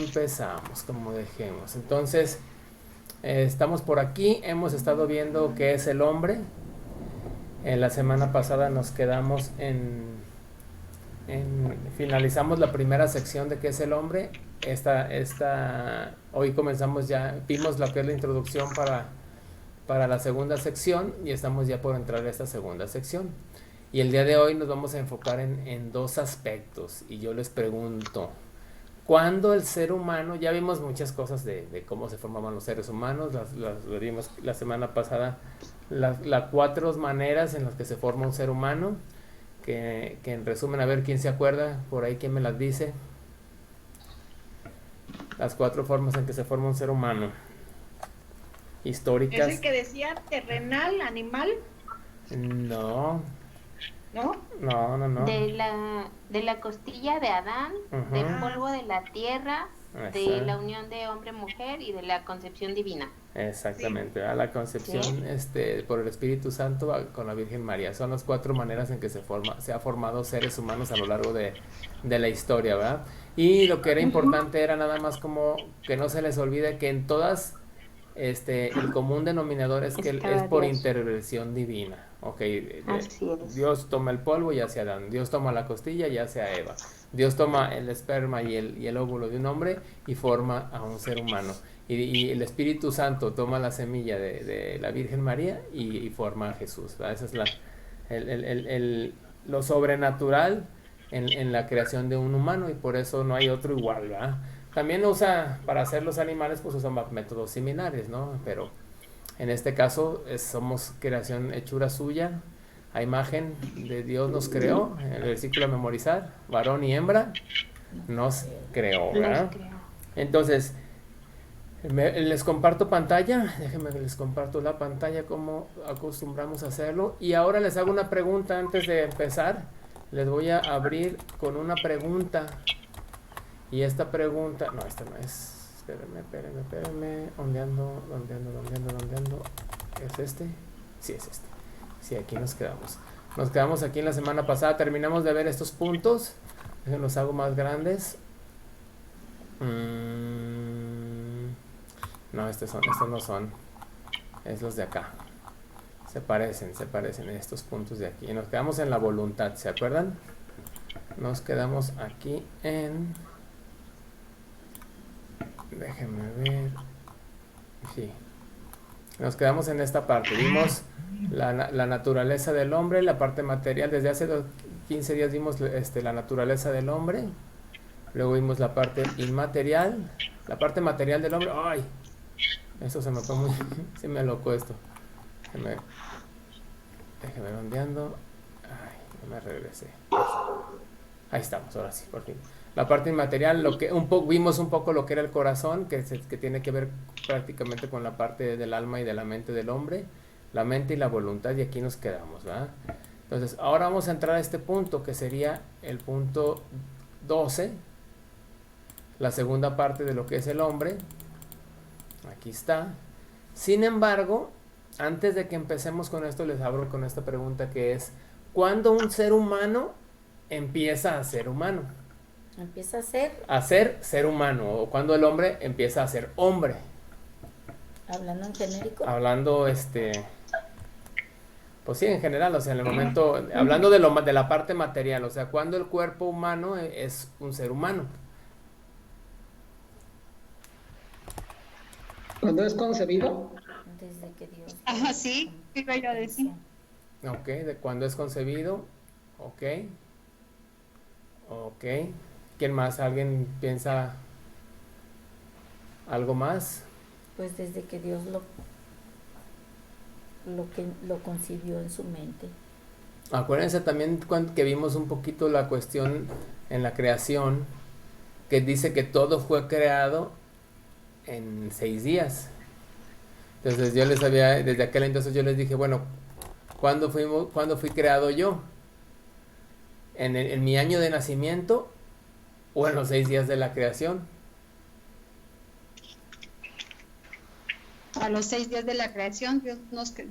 empezamos, como dejemos. Entonces, estamos por aquí, hemos estado viendo qué es el hombre. La semana pasada nos quedamos finalizamos la primera sección de qué es el hombre. Hoy comenzamos ya, vimos lo que es la introducción para la segunda sección y estamos ya por entrar a esta segunda sección. Y el día de hoy nos vamos a enfocar en dos aspectos. Y yo les pregunto, ¿cuándo el ser humano, ya vimos muchas cosas de cómo se formaban los seres humanos, lo vimos la semana pasada, las cuatro maneras en las que se forma un ser humano, que en resumen, a ver quién se acuerda, por ahí quién me las dice, las cuatro formas en que se forma un ser humano, ¿Es el históricas. que decía terrenal, animal? No, ¿No? no. De la costilla de Adán, del Ujú. Ah, polvo de la tierra, de Esa. la unión de hombre-mujer y de la concepción divina. sí. Exactamente, ¿verdad? La ¿Sí? concepción por el Espíritu Santo con la Virgen María. Son las cuatro maneras en que se ha formado seres humanos a lo largo de la historia, ¿verdad? Y lo que era Ujú. importante era nada más como que no se les olvide que en todas el común denominador es que es Estaba por Dios. intervención divina. Ok, Así es. Dios toma el polvo y hace Adán, Dios toma la costilla y hace a Eva, Dios toma el esperma y el óvulo de un hombre y forma a un ser humano. Y el Espíritu Santo toma la semilla de la Virgen María y forma a Jesús, ¿verdad? Esa es lo sobrenatural en la creación de un humano y por eso no hay otro igual, ¿verdad? También usa, para hacer los animales, pues usa métodos similares, ¿no? Pero en este caso somos creación, hechura suya, a imagen de Dios nos creó, en el versículo a memorizar, varón y hembra nos creó, Los ¿verdad? creo. Entonces, les comparto pantalla, déjenme que les comparto la pantalla como acostumbramos a hacerlo. Y ahora les hago una pregunta antes de empezar. Les voy a abrir con una pregunta. Y esta pregunta, no, esta no es. Espérenme. Ondeando. ¿Es este? Sí, es este. Sí, aquí nos quedamos. Nos quedamos aquí en la semana pasada. Terminamos de ver estos puntos. Los hago más grandes. No, estos no son. Es los de acá. Se parecen estos puntos de aquí. Y nos quedamos en la voluntad, ¿se acuerdan? Nos quedamos aquí en... Déjenme ver. Sí. Nos quedamos en esta parte. Vimos la naturaleza del hombre, la parte material. Desde hace 15 días vimos la naturaleza del hombre. Luego vimos la parte inmaterial. La parte material del hombre. ¡Ay! Eso se me fue muy... se me alocó esto. Déjeme ondeando. Ay, no me regresé. Ahí estamos, ahora sí, por fin. La parte inmaterial, vimos un poco lo que era el corazón, que tiene que ver prácticamente con la parte del alma y de la mente del hombre, la mente y la voluntad, y aquí nos quedamos, ¿verdad? Entonces, ahora vamos a entrar a este punto, que sería el punto 12, la segunda parte de lo que es el hombre. Aquí está. Sin embargo, antes de que empecemos con esto, les abro con esta pregunta que es, ¿cuándo un ser humano empieza a ser humano? Empieza a ser, A ser humano, o cuando el hombre empieza a ser hombre. hablando en genérico, Hablando, pues sí, en general, o sea, en el momento, hablando de la parte material, o sea, cuando el cuerpo humano es un ser humano. Cuando es concebido, desde que Dios Ajá, sí, iba yo a decir. inicia. Ok, de cuando es concebido. Ok, ok. ¿Quién más? ¿Alguien piensa algo más? Pues desde que Dios lo concibió en su mente. Acuérdense también que vimos un poquito la cuestión en la creación, que dice que todo fue creado en 6 días. Entonces desde aquel entonces yo les dije, bueno, ¿cuándo fui creado yo? ¿En mi año de nacimiento o en los 6 días de la creación? A los 6 días de la creación,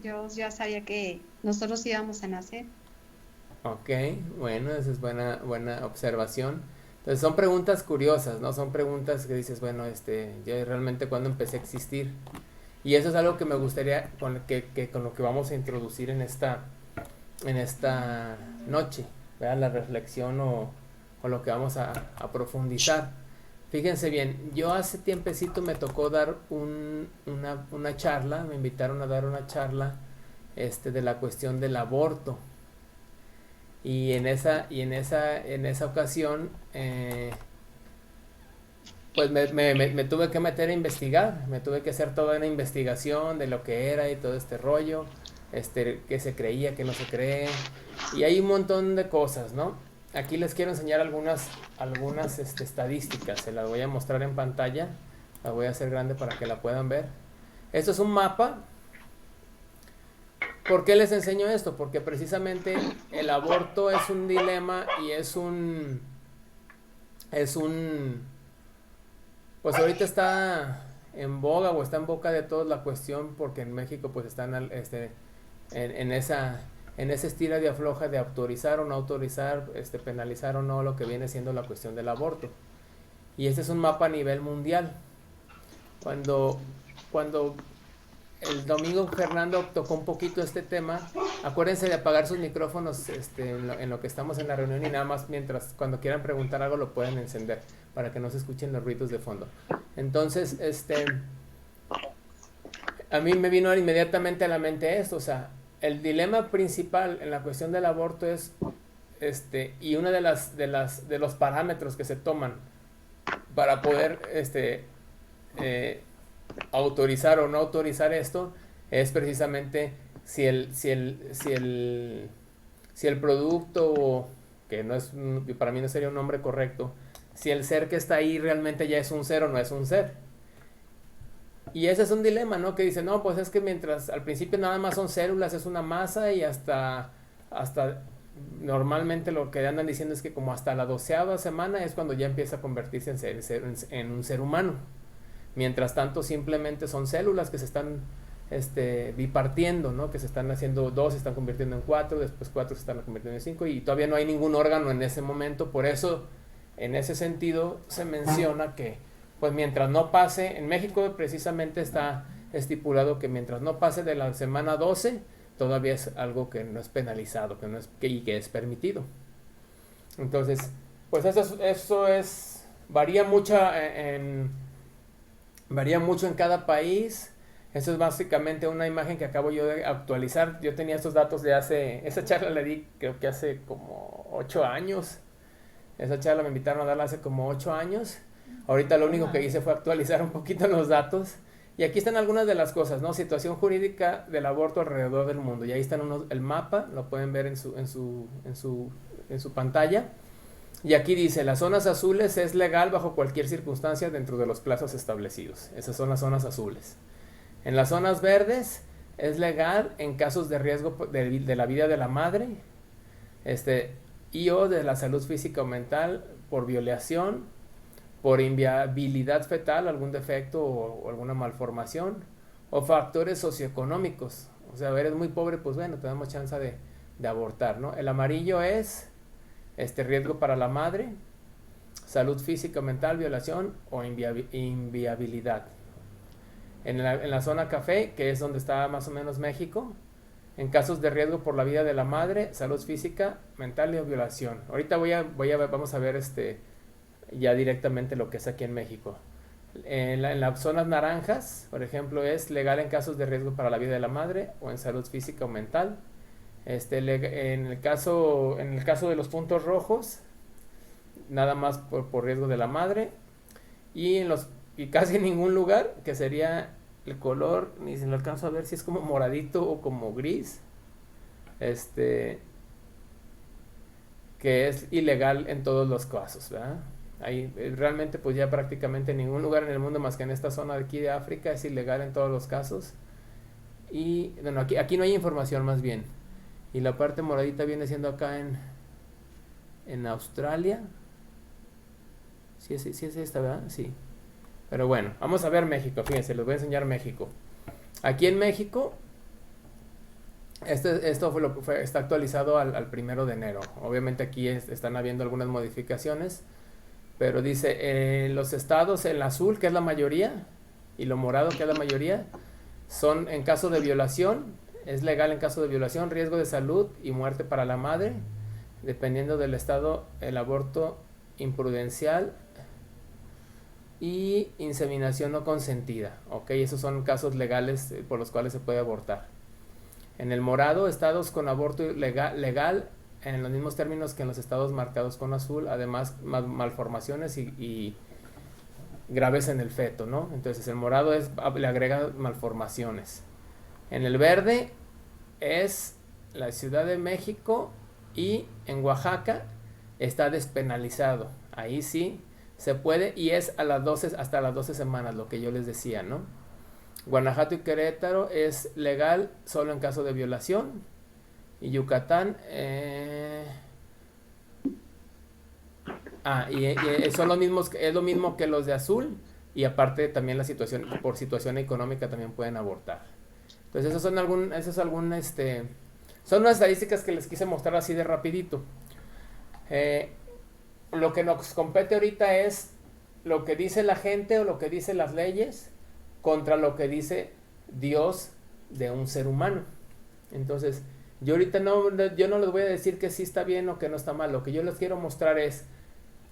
Dios ya sabía que nosotros íbamos a nacer. Ok, bueno, esa es buena observación. Entonces son preguntas curiosas, ¿no? Son preguntas que dices, bueno, yo realmente cuando empecé a existir. Y eso es algo que me gustaría, con lo que vamos a introducir en esta noche, ¿verdad? La reflexión o lo que vamos a profundizar. Fíjense bien, yo hace tiempecito me tocó dar una charla, me invitaron a dar una charla de la cuestión del aborto. Y en esa ocasión, pues me tuve que meter a investigar, me tuve que hacer toda una investigación de lo que era y todo este rollo, qué se creía, qué no se cree, y hay un montón de cosas, ¿no? Aquí les quiero enseñar algunas estadísticas, se las voy a mostrar en pantalla, la voy a hacer grande para que la puedan ver. Esto es un mapa. ¿Por qué les enseño esto? Porque precisamente el aborto es un dilema y pues ahorita está en boga o está en boca de todos la cuestión, porque en México pues están en esa estira de afloja de autorizar o no autorizar, penalizar o no lo que viene siendo la cuestión del aborto. Y este es un mapa a nivel mundial. Cuando el domingo Fernando tocó un poquito este tema, acuérdense de apagar sus micrófonos en lo que estamos en la reunión, y nada más cuando quieran preguntar algo lo pueden encender para que no se escuchen los ruidos de fondo. Entonces, a mí me vino inmediatamente a la mente esto, o sea, el dilema principal en la cuestión del aborto es y uno de los parámetros que se toman para poder autorizar o no autorizar esto es precisamente si el producto, que no es, para mí no sería un nombre correcto, si el ser que está ahí realmente ya es un ser o no es un ser. Y ese es un dilema, ¿no? Que dice, no, pues es que mientras al principio nada más son células, es una masa, y hasta normalmente lo que andan diciendo es que como hasta la 12ª semana es cuando ya empieza a convertirse en un ser humano. Mientras tanto simplemente son células que se están bipartiendo, ¿no? Que se están haciendo 2, se están convirtiendo en 4, después 4 se están convirtiendo en 5, y todavía no hay ningún órgano en ese momento. Por eso, en ese sentido, se menciona que pues mientras no pase, en México precisamente está estipulado que mientras no pase de la semana 12, todavía es algo que no es penalizado, y que es permitido. Entonces, pues eso es, varía mucho en cada país. Eso es básicamente una imagen que acabo yo de actualizar. Yo tenía estos datos esa charla la di creo que hace como 8 años. Esa charla me invitaron a darla hace como 8 años. Ahorita lo único que hice fue actualizar un poquito los datos. Y aquí están algunas de las cosas, ¿no? Situación jurídica del aborto alrededor del mundo. Y ahí están el mapa, lo pueden ver en su pantalla. Y aquí dice, las zonas azules es legal bajo cualquier circunstancia dentro de los plazos establecidos. Esas son las zonas azules. En las zonas verdes es legal en casos de riesgo de la vida de la madre, y o de la salud física o mental, por violación, por inviabilidad fetal, algún defecto o alguna malformación, o factores socioeconómicos. O sea, eres muy pobre, pues bueno, te damos chance de abortar, ¿no? El amarillo es riesgo para la madre, salud física o mental, violación o inviabilidad. En la zona café, que es donde está más o menos México, en casos de riesgo por la vida de la madre, salud física, mental o violación. Ahorita vamos a ver ya directamente lo que es aquí en México. En las zonas naranjas, por ejemplo, es legal en casos de riesgo para la vida de la madre o en salud física o mental. En el caso de los puntos rojos, nada más por riesgo de la madre, y casi en ningún lugar, que sería el color, ni se lo alcanzo a ver si es como moradito o como gris, que es ilegal en todos los casos, ¿verdad? Ahí realmente pues ya prácticamente en ningún lugar en el mundo más que en esta zona de aquí de África es ilegal en todos los casos. Y bueno, aquí no hay información más bien. Y la parte moradita viene siendo acá en Australia. Sí es esta, ¿verdad? Sí. Pero bueno, vamos a ver México. Fíjense, les voy a enseñar México. Aquí en México, esto está actualizado al 1 de enero. Obviamente aquí están habiendo algunas modificaciones. pero dice, los estados, el azul, que es la mayoría, y lo morado, que es la mayoría, son en caso de violación, es legal en caso de violación, riesgo de salud y muerte para la madre, dependiendo del estado, el aborto imprudencial y inseminación no consentida, ok, esos son casos legales por los cuales se puede abortar. En el morado, estados con aborto legal en los mismos términos que en los estados marcados con azul, además malformaciones y graves en el feto, ¿no? Entonces el morado le agrega malformaciones. En el verde es la Ciudad de México y en Oaxaca está despenalizado. Ahí sí se puede y es a las 12, hasta las 12 semanas, lo que yo les decía, ¿no? Guanajuato y Querétaro es legal solo en caso de violación. Y Yucatán son los mismos, es lo mismo que los de azul, y aparte también la situación, por situación económica también pueden abortar. Entonces son son unas estadísticas que les quise mostrar así de rapidito. Lo que nos compete ahorita es lo que dice la gente o lo que dicen las leyes contra lo que dice Dios de un ser humano. Entonces, yo ahorita yo no les voy a decir que sí está bien o que no está mal. Lo que yo les quiero mostrar es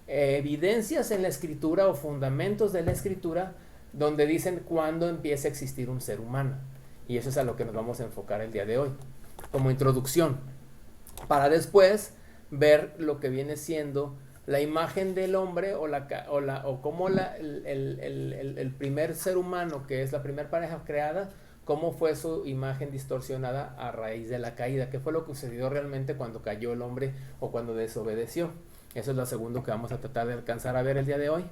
evidencias en la escritura o fundamentos de la escritura donde dicen cuándo empieza a existir un ser humano. Y eso es a lo que nos vamos a enfocar el día de hoy, como introducción, para después ver lo que viene siendo la imagen del hombre o cómo el primer ser humano, que es la primera pareja creada, cómo fue su imagen distorsionada a raíz de la caída, qué fue lo que sucedió realmente cuando cayó el hombre o cuando desobedeció. Eso es lo segundo que vamos a tratar de alcanzar a ver el día de hoy,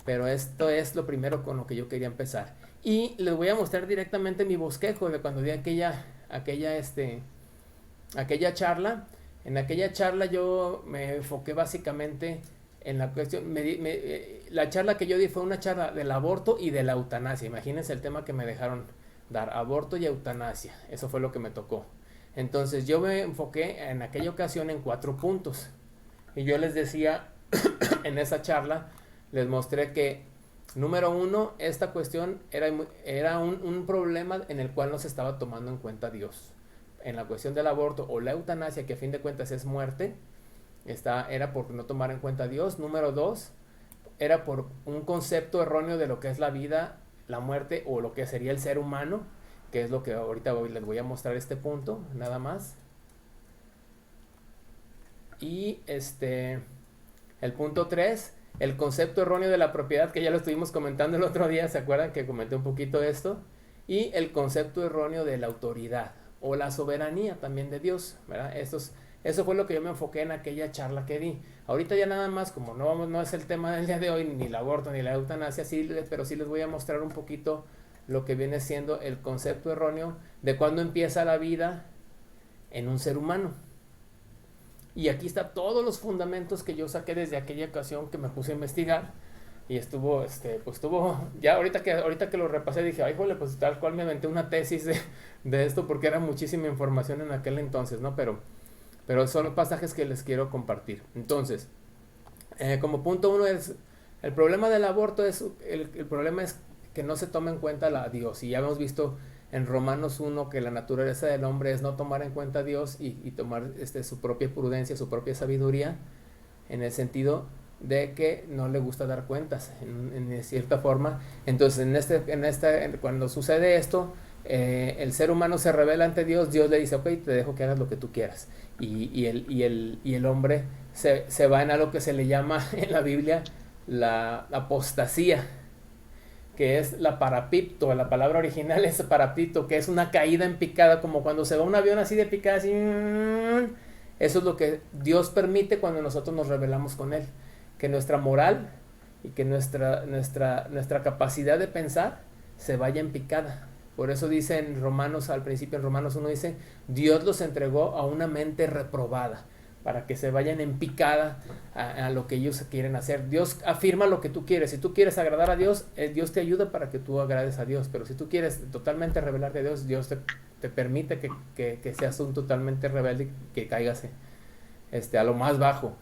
pero esto es lo primero con lo que yo quería empezar. Y les voy a mostrar directamente mi bosquejo de cuando di aquella charla. En aquella charla yo me enfoqué básicamente en la cuestión, la charla que yo di fue una charla del aborto y de la eutanasia. Imagínense el tema que me dejaron dar, aborto y eutanasia. Eso fue lo que me tocó. Entonces yo me enfoqué en aquella ocasión en 4 puntos. Y yo les decía en esa charla, les mostré que número 1, esta cuestión era un problema en el cual no se estaba tomando en cuenta Dios. En la cuestión del aborto o la eutanasia, que a fin de cuentas es muerte, era por no tomar en cuenta a Dios. Número 2, era por un concepto erróneo de lo que es la vida, la muerte o lo que sería el ser humano, que es lo que ahorita les voy a mostrar este punto, nada más. Y el punto 3, el concepto erróneo de la propiedad, que ya lo estuvimos comentando el otro día, ¿se acuerdan que comenté un poquito de esto? Y el concepto erróneo de la autoridad o la soberanía también de Dios, ¿verdad? Eso fue lo que yo me enfoqué en aquella charla que di. Ahorita ya nada más, como no es el tema del día de hoy, ni el aborto ni la eutanasia, pero sí les voy a mostrar un poquito lo que viene siendo el concepto erróneo de cuándo empieza la vida en un ser humano. Y aquí está todos los fundamentos que yo saqué desde aquella ocasión que me puse a investigar. Y estuvo, ya ahorita que lo repasé dije, ay, jole, pues tal cual me aventé una tesis de esto porque era muchísima información en aquel entonces, ¿no? Pero son pasajes que les quiero compartir. Entonces, como punto 1 es, el problema del aborto el problema es que no se toma en cuenta a Dios. Y ya hemos visto en Romanos 1 que la naturaleza del hombre es no tomar en cuenta a Dios y tomar su propia prudencia, su propia sabiduría, en el sentido de que no le gusta dar cuentas en cierta forma. Entonces cuando sucede esto, el ser humano se revela ante Dios. Dios le dice, ok, te dejo que hagas lo que tú quieras, y el hombre se va en algo que se le llama en la Biblia la apostasía, que es la parapipto. La palabra original es parapipto, que es una caída en picada, como cuando se va un avión así de picada, así. Eso es lo que Dios permite cuando nosotros nos rebelamos con Él, que nuestra moral y que nuestra capacidad de pensar se vaya en picada. Por eso dice en Romanos, al principio en Romanos 1 dice, Dios los entregó a una mente reprobada, para que se vayan en picada a lo que ellos quieren hacer. Dios afirma lo que tú quieres. Si tú quieres agradar a Dios, Dios te ayuda para que tú agrades a Dios. Pero si tú quieres totalmente rebelarte a Dios, Dios te permite que seas un totalmente rebelde y que caigas a lo más bajo.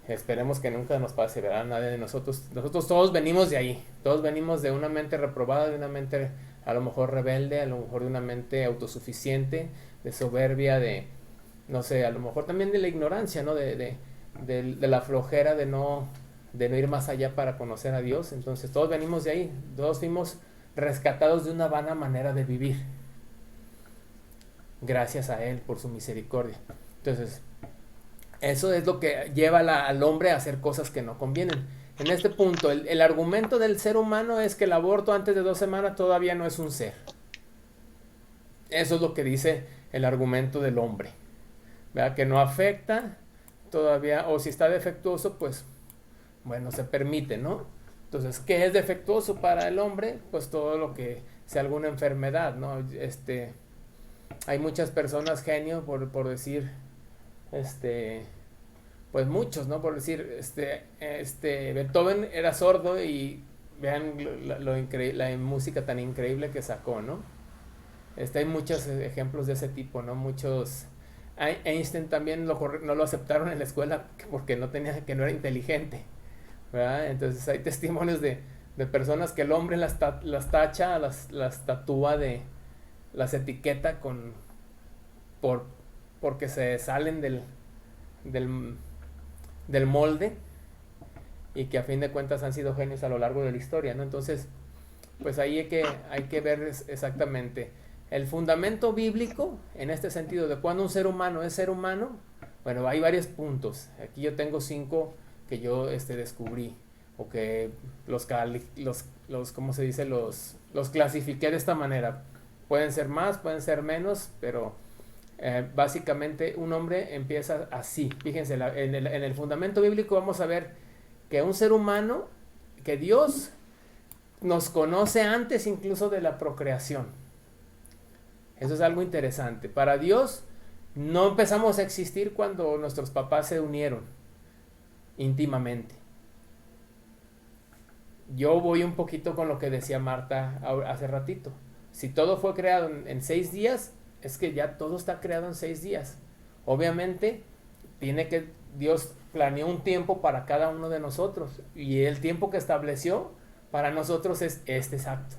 Esperemos que nunca nos pase, ¿verdad? Nadie de nosotros. Nosotros todos venimos de ahí. Todos venimos de una mente reprobada, de una mente a lo mejor rebelde, a lo mejor de una mente autosuficiente, de soberbia, de, no sé, a lo mejor también de la ignorancia, ¿no? De la flojera de no ir más allá para conocer a Dios. Entonces todos venimos de ahí. Todos fuimos rescatados de una vana manera de vivir. Gracias a Él por su misericordia. Entonces, eso es lo que lleva al hombre a hacer cosas que no convienen. En este punto, el argumento del ser humano es que el aborto antes de 2 semanas todavía no es un ser. Eso es lo que dice el argumento del hombre. ¿Verdad? Que no afecta todavía, o si está defectuoso, pues, bueno, se permite, ¿no? Entonces, ¿qué es defectuoso para el hombre? Pues todo lo que sea alguna enfermedad, ¿no? Hay muchas personas genio por decir, pues muchos, ¿no? Por decir, Beethoven era sordo y vean la música tan increíble que sacó, ¿no? Hay muchos ejemplos de ese tipo, ¿no? Muchos. Einstein también no lo aceptaron en la escuela porque que no era inteligente, ¿verdad? Entonces hay testimonios de personas que el hombre las tacha, las tatúa, las etiqueta porque se salen del molde, y que a fin de cuentas han sido genios a lo largo de la historia, ¿no? Entonces, pues ahí hay que ver exactamente el fundamento bíblico en este sentido de cuando un ser humano es ser humano. Bueno, hay varios puntos. Aquí yo tengo 5 que yo descubrí, o que ¿cómo se dice? Los clasifiqué de esta manera. Pueden ser más, pueden ser menos, pero básicamente un hombre empieza así. Fíjense, en el fundamento bíblico vamos a ver que un ser humano, que Dios nos conoce antes incluso de la procreación. Eso es algo interesante. Para Dios no empezamos a existir cuando nuestros papás se unieron íntimamente. Yo voy un poquito con lo que decía Marta hace ratito. Si todo fue creado en 6 días, es que ya todo está creado en 6 días. Obviamente, Dios planeó un tiempo para cada uno de nosotros, y el tiempo que estableció para nosotros es exacto.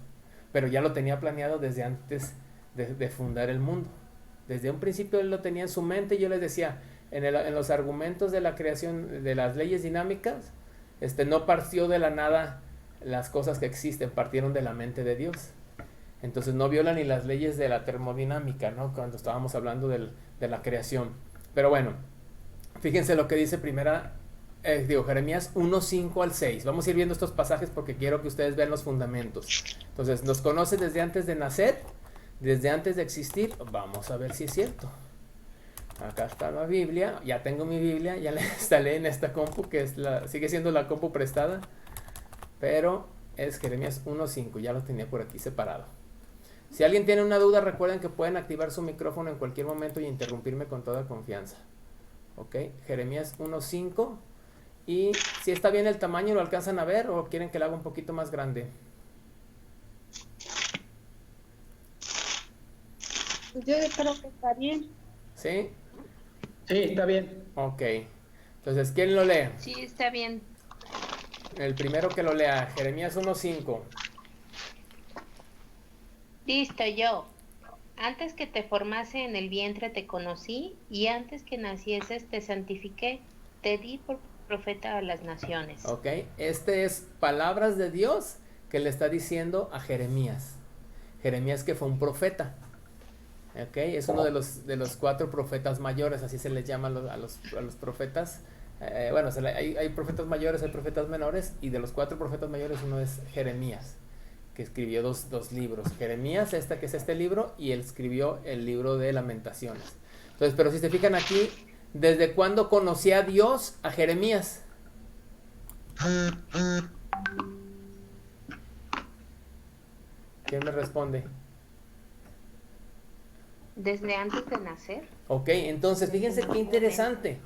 Pero ya lo tenía planeado desde antes de fundar el mundo. Desde un principio Él lo tenía en su mente. Yo les decía, en los argumentos de la creación de las leyes dinámicas, no partió de la nada las cosas que existen, partieron de la mente de Dios. Entonces no viola ni las leyes de la termodinámica, ¿no? Cuando estábamos hablando de la creación. Pero bueno, fíjense lo que dice Jeremías 1:5 al 6. Vamos a ir viendo estos pasajes porque quiero que ustedes vean los fundamentos. Entonces, nos conoce desde antes de nacer, desde antes de existir. Vamos a ver si es cierto. Acá está la Biblia. Ya tengo mi Biblia, ya la instalé en esta compu, que sigue siendo la compu prestada, pero es Jeremías 1:5. Ya lo tenía por aquí separado. Si alguien tiene una duda, recuerden que pueden activar su micrófono en cualquier momento y interrumpirme con toda confianza. Ok, Jeremías 1:5. Y si está bien el tamaño, ¿lo alcanzan a ver o quieren que lo haga un poquito más grande? Yo creo que está bien. ¿Sí? Sí, está bien. Ok. Entonces, ¿quién lo lee? Sí, está bien. El primero que lo lea, Jeremías 1:5. Listo, yo. Antes que te formase en el vientre te conocí, y antes que nacieses te santifiqué, te di por profeta a las naciones. Ok, es palabras de Dios que le está diciendo a Jeremías. Jeremías, que fue un profeta. Ok, es uno de los 4 profetas mayores, así se les llama a los profetas. Bueno, hay profetas mayores, hay profetas menores, y de los 4 profetas mayores uno es Jeremías, que escribió dos libros. Jeremías, que es este libro, y él escribió el libro de Lamentaciones. Entonces, pero si se fijan aquí, ¿desde cuándo conocía Dios a Jeremías? ¿Quién me responde? Desde antes de nacer. Ok, entonces fíjense qué interesante.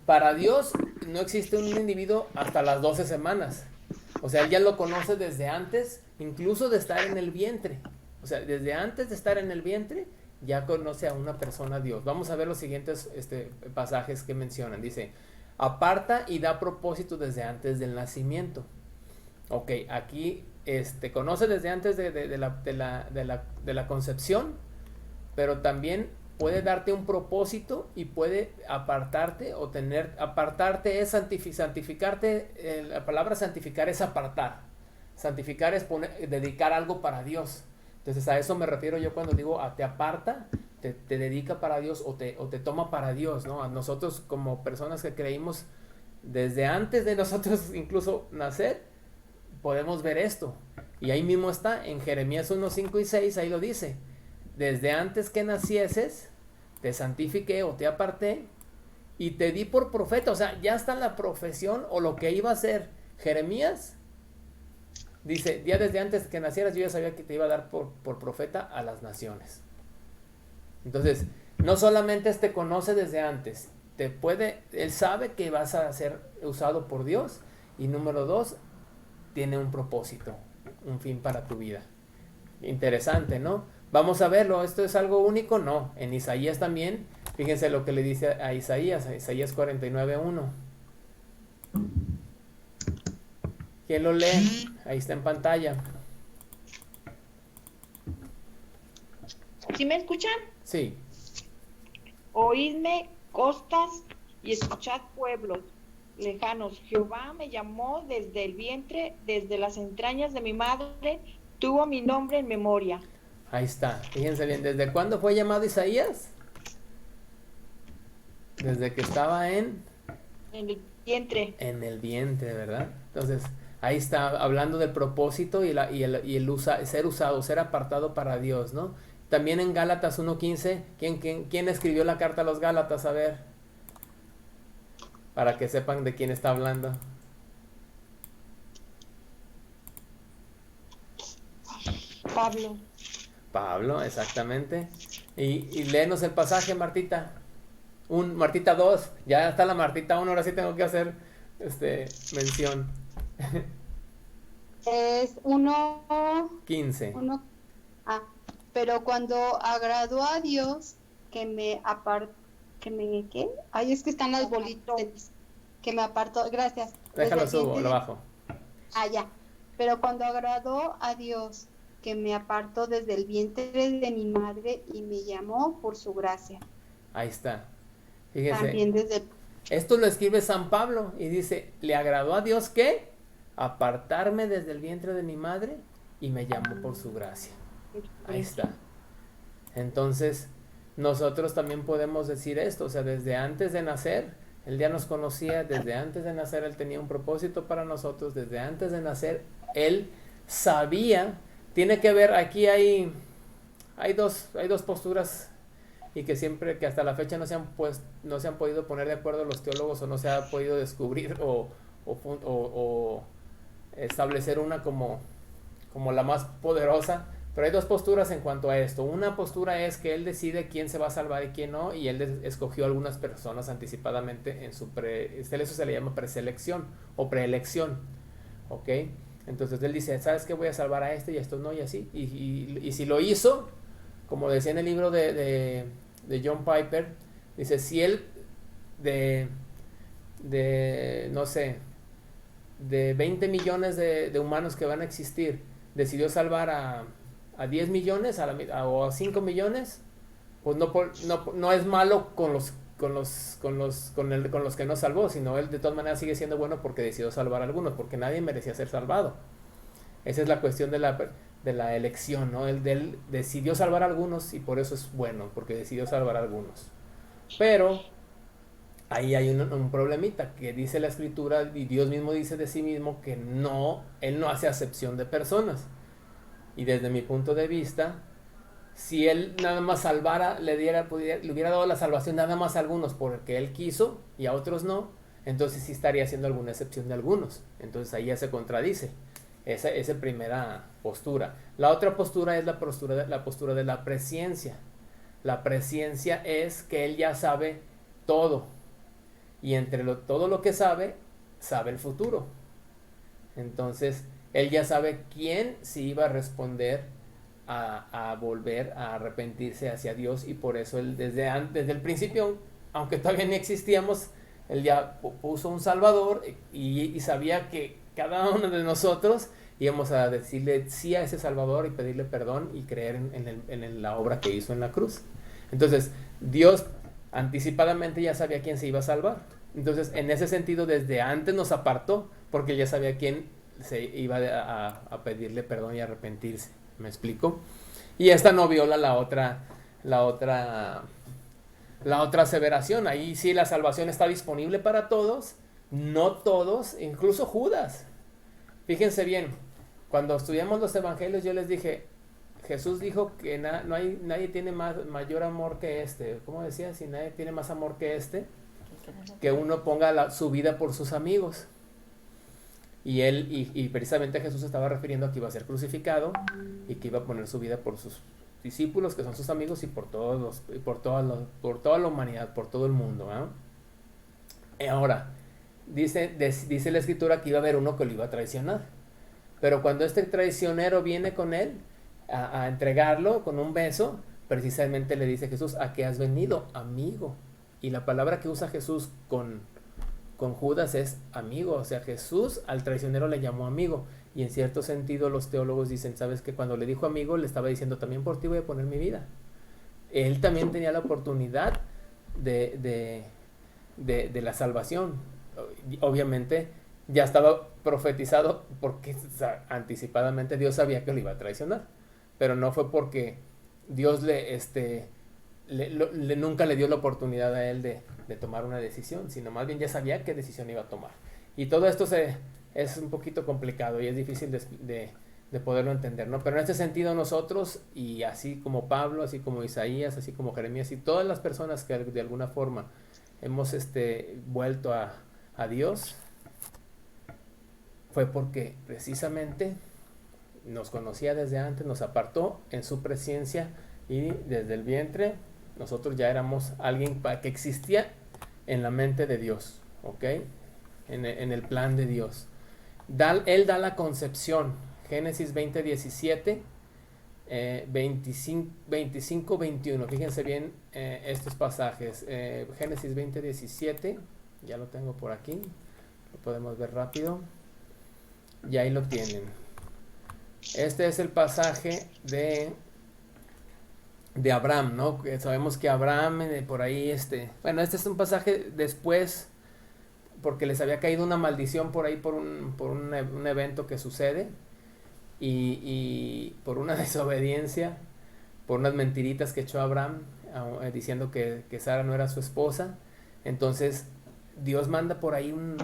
Para Dios no existe un individuo hasta las 12 semanas. O sea, él ya lo conoce desde antes, incluso de estar en el vientre. O sea, desde antes de estar en el vientre, ya conoce a una persona Dios. Vamos a ver los siguientes pasajes que mencionan. Dice, aparta y da propósito desde antes del nacimiento. Ok, aquí conoce desde antes de la concepción, pero también puede darte un propósito y puede apartarte o apartarte es santificarte, la palabra santificar es apartar, santificar es dedicar algo para Dios. Entonces a eso me refiero yo cuando digo te aparta, te dedica para Dios o te toma para Dios, ¿no? A nosotros como personas que creímos desde antes de nosotros incluso nacer, podemos ver esto. Y ahí mismo está, en Jeremías 1, 5 y 6, ahí lo dice. Desde antes que nacieses, te santifiqué o te aparté y te di por profeta. O sea, ya está la profesión o lo que iba a ser. Jeremías dice, ya desde antes que nacieras yo ya sabía que te iba a dar por profeta a las naciones. Entonces, no solamente te conoce desde antes, él sabe que vas a ser usado por Dios y número 2, tiene un propósito, un fin para tu vida. Interesante, ¿no? Vamos a verlo, ¿esto es algo único? No, en Isaías también, fíjense lo que le dice a Isaías 49:1. ¿Quién lo lee? Ahí está en pantalla. ¿Sí me escuchan? Sí. Oídme, costas, y escuchad, pueblos lejanos. Jehová me llamó desde el vientre, desde las entrañas de mi madre, tuvo mi nombre en memoria. Ahí está, fíjense bien, ¿desde cuándo fue llamado Isaías? Desde que estaba en el vientre. En el vientre, ¿verdad? Entonces, ahí está hablando del propósito y el ser usado, ser apartado para Dios, ¿no? También en Gálatas 1:15, ¿quién escribió la carta a los Gálatas? A ver, para que sepan de quién está hablando. Pablo, exactamente. Y léenos el pasaje, Martita. Martita 2, ya está la Martita 1, ahora sí tengo que hacer mención. Es 15. Pero cuando agradó a Dios que me apartó, ¿qué? Ahí es que están las bolitas, que me apartó, gracias. Déjalo subo, lo bajo. Ya. Pero cuando agradó a Dios que me apartó desde el vientre de mi madre y me llamó por su gracia. Ahí está. Fíjese. También Esto lo escribe San Pablo y dice, ¿le agradó a Dios qué? Apartarme desde el vientre de mi madre y me llamó por su gracia. Ahí está. Entonces, nosotros también podemos decir esto, o sea, desde antes de nacer, Él ya nos conocía, desde antes de nacer Él tenía un propósito para nosotros, desde antes de nacer Él sabía, tiene que ver, aquí hay dos posturas y que hasta la fecha no se han podido poner de acuerdo los teólogos o no se ha podido descubrir o establecer una como la más poderosa, pero hay dos posturas en cuanto a esto. Una postura es que Él decide quién se va a salvar y quién no, y Él escogió a algunas personas anticipadamente en eso se le llama preselección o preelección, ¿ok? Entonces Él dice, ¿sabes qué? Voy a salvar a y a estos no, y así, y si lo hizo, como decía en el libro de John Piper, dice, si Él no sé, de 20 millones de humanos que van a existir, decidió salvar a 10 millones o a 5 millones, pues no es malo con los que no salvó, sino Él de todas maneras sigue siendo bueno porque decidió salvar a algunos, porque nadie merecía ser salvado. Esa es la cuestión de la elección, ¿no? Él decidió salvar a algunos y por eso es bueno, porque decidió salvar a algunos. Pero ahí hay un problemita que dice la Escritura y Dios mismo dice de sí mismo que Él no hace acepción de personas. Y desde mi punto de vista, si Él nada más salvara, le hubiera dado la salvación nada más a algunos porque Él quiso y a otros no, entonces sí estaría haciendo alguna excepción de algunos. Entonces ahí ya se contradice. Esa primera postura. La otra postura es la postura de la presciencia. La presciencia es que Él ya sabe todo. Y entre todo lo que sabe el futuro. Entonces, Él ya sabe quién sí iba a responder a volver a arrepentirse hacia Dios. Y por eso Él desde el principio, aunque todavía ni existíamos, Él ya puso un Salvador y sabía que cada uno de nosotros íbamos a decirle sí a ese Salvador y pedirle perdón y creer en la obra que hizo en la cruz. Entonces, Dios anticipadamente ya sabía quién se iba a salvar. Entonces, en ese sentido, desde antes nos apartó, porque ya sabía quién se iba a pedirle perdón y arrepentirse. ¿Me explico? Y esta no viola la otra aseveración. Ahí sí la salvación está disponible para todos, no todos, incluso Judas. Fíjense bien, cuando estudiamos los evangelios yo les dije, Jesús dijo que nadie tiene mayor amor que este. ¿Cómo decía? Si nadie tiene más amor que este, que uno ponga su vida por sus amigos. Y precisamente Jesús estaba refiriendo a que iba a ser crucificado y que iba a poner su vida por sus discípulos, que son sus amigos, y por toda la humanidad, por todo el mundo, ¿eh? Ahora, dice la escritura que iba a haber uno que lo iba a traicionar. Pero cuando este traicionero viene con él a entregarlo con un beso, precisamente le dice Jesús, ¿a qué has venido? Amigo. Y la palabra que usa Jesús con Judas es amigo. O sea, Jesús al traicionero le llamó amigo. Y en cierto sentido los teólogos dicen, ¿sabes qué? Cuando le dijo amigo, le estaba diciendo, también por ti voy a poner mi vida. Él también tenía la oportunidad de la salvación. Obviamente ya estaba profetizado porque anticipadamente Dios sabía que lo iba a traicionar. Pero no fue porque Dios nunca le dio la oportunidad a él de tomar una decisión, sino más bien ya sabía qué decisión iba a tomar. Y todo esto es un poquito complicado y es difícil de poderlo entender, ¿no? Pero en este sentido nosotros, y así como Pablo, así como Isaías, así como Jeremías y todas las personas que de alguna forma hemos vuelto a Dios, fue porque precisamente nos conocía desde antes, nos apartó en su presencia y desde el vientre nosotros ya éramos alguien que existía en la mente de Dios, ¿ok? En el plan de Dios. Él da la concepción, Génesis 20:17, 25-21, fíjense bien estos pasajes, Génesis 20:17, ya lo tengo por aquí, lo podemos ver rápido, y ahí lo tienen. Este es el pasaje de Abraham, ¿no? Sabemos que Abraham, por ahí, bueno, este es un pasaje después, porque les había caído una maldición por ahí por un evento que sucede, y por una desobediencia, por unas mentiritas que echó Abraham, diciendo que Sara no era su esposa. Entonces Dios manda por ahí un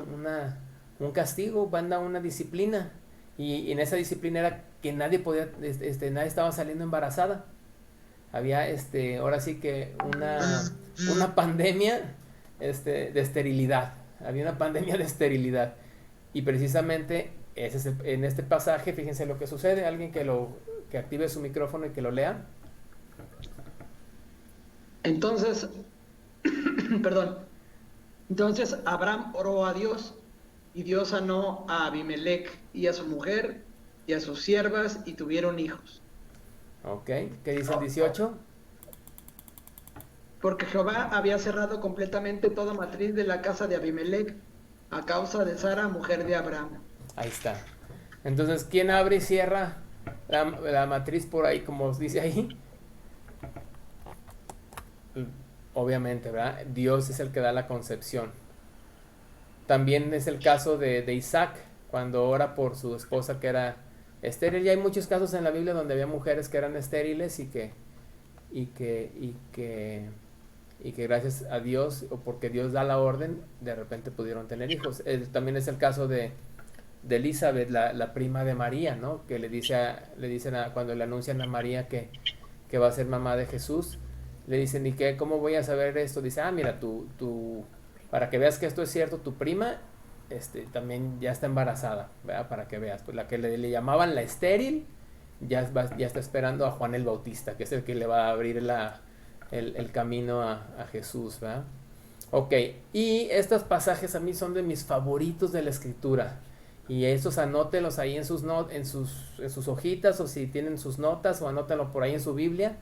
castigo, manda una disciplina, y en esa disciplina era que nadie podía, nadie estaba saliendo embarazada. Había ahora sí que una pandemia de esterilidad. Había una pandemia de esterilidad. Y precisamente en este pasaje, fíjense lo que sucede. Alguien que active su micrófono y que lo lea. Entonces, perdón. Entonces Abraham oró a Dios, y Dios sanó a Abimelech y a su mujer y a sus siervas, y tuvieron hijos. Ok, ¿qué dice el 18? Porque Jehová había cerrado completamente toda matriz de la casa de Abimelech a causa de Sara, mujer de Abraham. Ahí está. Entonces, ¿quién abre y cierra la matriz por ahí, como os dice ahí? Obviamente, ¿verdad? Dios es el que da la concepción. También es el caso de Isaac, cuando ora por su esposa que era estéril. Y hay muchos casos en la Biblia donde había mujeres que eran estériles y que gracias a Dios, o porque Dios da la orden, de repente pudieron tener hijos. También es el caso de Elizabeth, la prima de María, ¿no? Que le dicen cuando le anuncian a María que va a ser mamá de Jesús, le dicen, ¿y qué? ¿Cómo voy a saber esto? Dice, mira, tú para que veas que esto es cierto, tu prima también ya está embarazada, ¿verdad? Para que veas, pues la que le llamaban la estéril, ya está esperando a Juan el Bautista, que es el que le va a abrir el camino a Jesús, ¿verdad? Ok, y estos pasajes a mí son de mis favoritos de la escritura, y estos anótenlos ahí en sus hojitas, o si tienen sus notas, o anótenlo por ahí en su Biblia.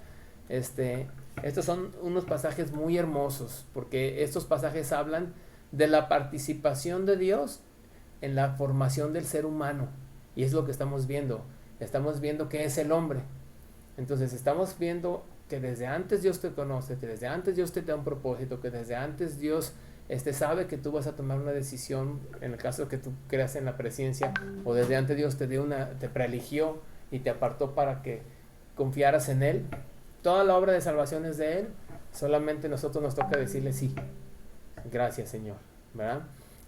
Estos son unos pasajes muy hermosos, porque estos pasajes hablan de la participación de Dios en la formación del ser humano. Y es lo que estamos viendo. Estamos viendo qué es el hombre. Entonces estamos viendo que desde antes Dios te conoce, que desde antes Dios te da un propósito, que desde antes Dios sabe que tú vas a tomar una decisión en el caso de que tú creas en la presciencia, o desde antes Dios te preeligió y te apartó para que confiaras en Él. Toda la obra de salvación es de Él, solamente nosotros nos toca decirle sí, gracias Señor, ¿verdad?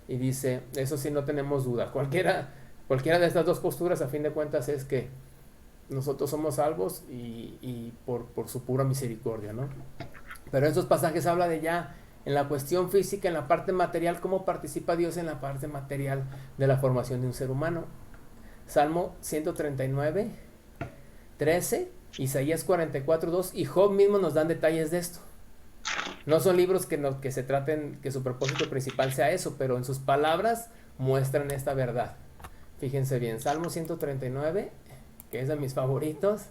Y dice, eso sí, no tenemos duda, cualquiera de estas dos posturas a fin de cuentas es que nosotros somos salvos y por su pura misericordia, ¿no? Pero estos pasajes habla de ya en la cuestión física, en la parte material, cómo participa Dios en la parte material de la formación de un ser humano. Salmo 139, 13, Isaías 44, 2 y Job mismo nos dan detalles de esto. No son libros que se traten, que su propósito principal sea eso, pero en sus palabras muestran esta verdad. Fíjense bien, Salmo 139, que es de mis favoritos,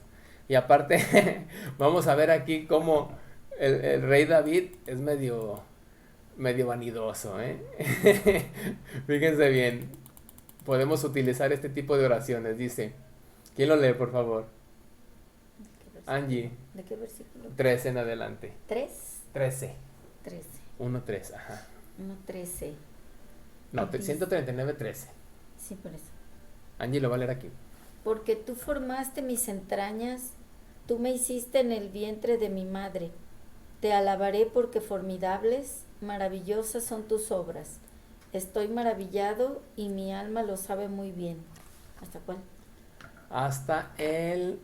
y aparte vamos a ver aquí cómo el rey David es medio vanidoso, Fíjense bien, podemos utilizar este tipo de oraciones. Dice, ¿quién lo lee, por favor? Angie. ¿De qué versículo? 13 en adelante. ¿3? 13. 13. 1:3, ajá. 1:13. No, 139, 13. Sí, por eso. Angie lo va a leer aquí. Porque tú formaste mis entrañas, tú me hiciste en el vientre de mi madre. Te alabaré porque formidables, maravillosas son tus obras. Estoy maravillado y mi alma lo sabe muy bien. ¿Hasta cuál? Hasta el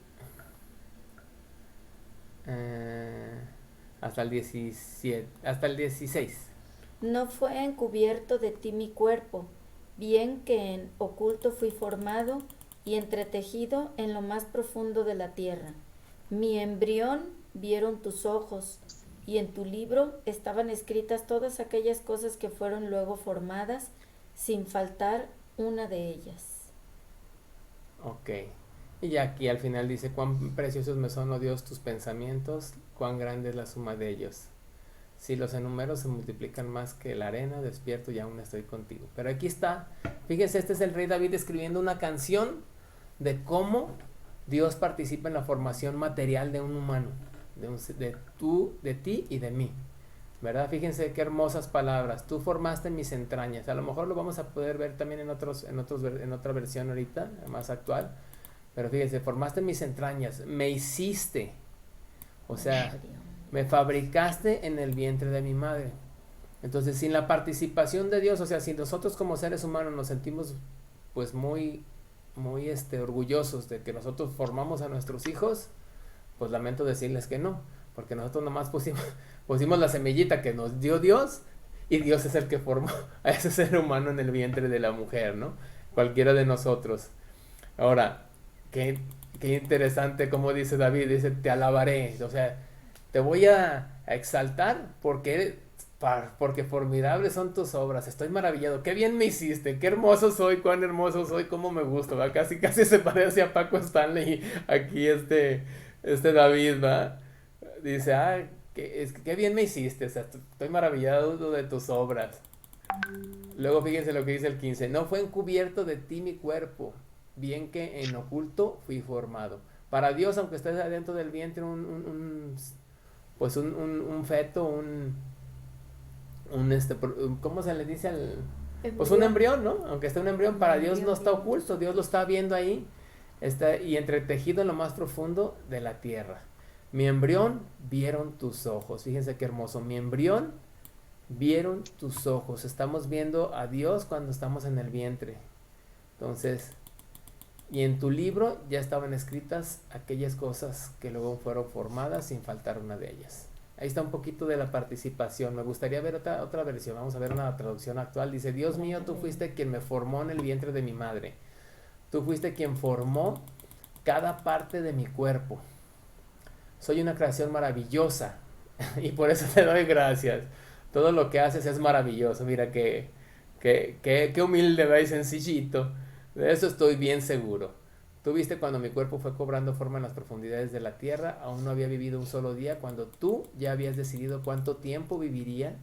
17, hasta el 16. No fue encubierto de ti mi cuerpo, bien que en oculto fui formado y entretejido en lo más profundo de la tierra. Mi embrión vieron tus ojos, y en tu libro estaban escritas todas aquellas cosas que fueron luego formadas, sin faltar una de ellas. Ok. Y ya aquí al final dice, cuán preciosos me son, oh Dios, tus pensamientos, cuán grande es la suma de ellos. Si los enumero se multiplican más que la arena, despierto y aún estoy contigo. Pero aquí está, fíjense, este es el rey David escribiendo una canción de cómo Dios participa en la formación material de un humano, de ti y de mí, ¿verdad? Fíjense qué hermosas palabras. Tú formaste mis entrañas. A lo mejor lo vamos a poder ver también en otra versión ahorita, más actual. Pero fíjense, formaste mis entrañas, me hiciste, o sea, me fabricaste en el vientre de mi madre. Entonces, sin la participación de Dios, o sea, si nosotros como seres humanos nos sentimos pues muy orgullosos de que nosotros formamos a nuestros hijos, pues lamento decirles que no, porque nosotros nomás pusimos la semillita que nos dio Dios, y Dios es el que formó a ese ser humano en el vientre de la mujer, ¿no? Cualquiera de nosotros. Ahora, qué interesante como dice David, dice, te alabaré, o sea, te voy a exaltar porque formidables son tus obras, estoy maravillado, qué bien me hiciste, qué hermoso soy, cuán hermoso soy, cómo me gusta, ¿va? Casi se parece a Paco Stanley aquí este David, ¿va? Dice, qué bien me hiciste, o sea, estoy maravillado de tus obras. Luego fíjense lo que dice el 15, no fue encubierto de ti mi cuerpo, bien que en oculto fui formado. Para Dios, aunque estés adentro del vientre un feto, ¿cómo se le dice al? Pues un embrión, ¿no? Aunque esté un embrión, para Dios no está oculto, Dios lo está viendo ahí, está y entretejido en lo más profundo de la tierra. Mi embrión vieron tus ojos. Fíjense qué hermoso. Mi embrión vieron tus ojos. Estamos viendo a Dios cuando estamos en el vientre. Entonces, y en tu libro ya estaban escritas aquellas cosas que luego fueron formadas sin faltar una de ellas. Ahí está un poquito de la participación. Me gustaría ver otra versión. Vamos a ver una traducción actual. Dice, Dios mío, tú fuiste quien me formó en el vientre de mi madre. Tú fuiste quien formó cada parte de mi cuerpo. Soy una creación maravillosa y por eso te doy gracias. Todo lo que haces es maravilloso. Mira qué humilde, ¿verdad? Y sencillito. De eso estoy bien seguro. Tú viste cuando mi cuerpo fue cobrando forma en las profundidades de la tierra. Aún no había vivido un solo día cuando tú ya habías decidido cuánto tiempo viviría.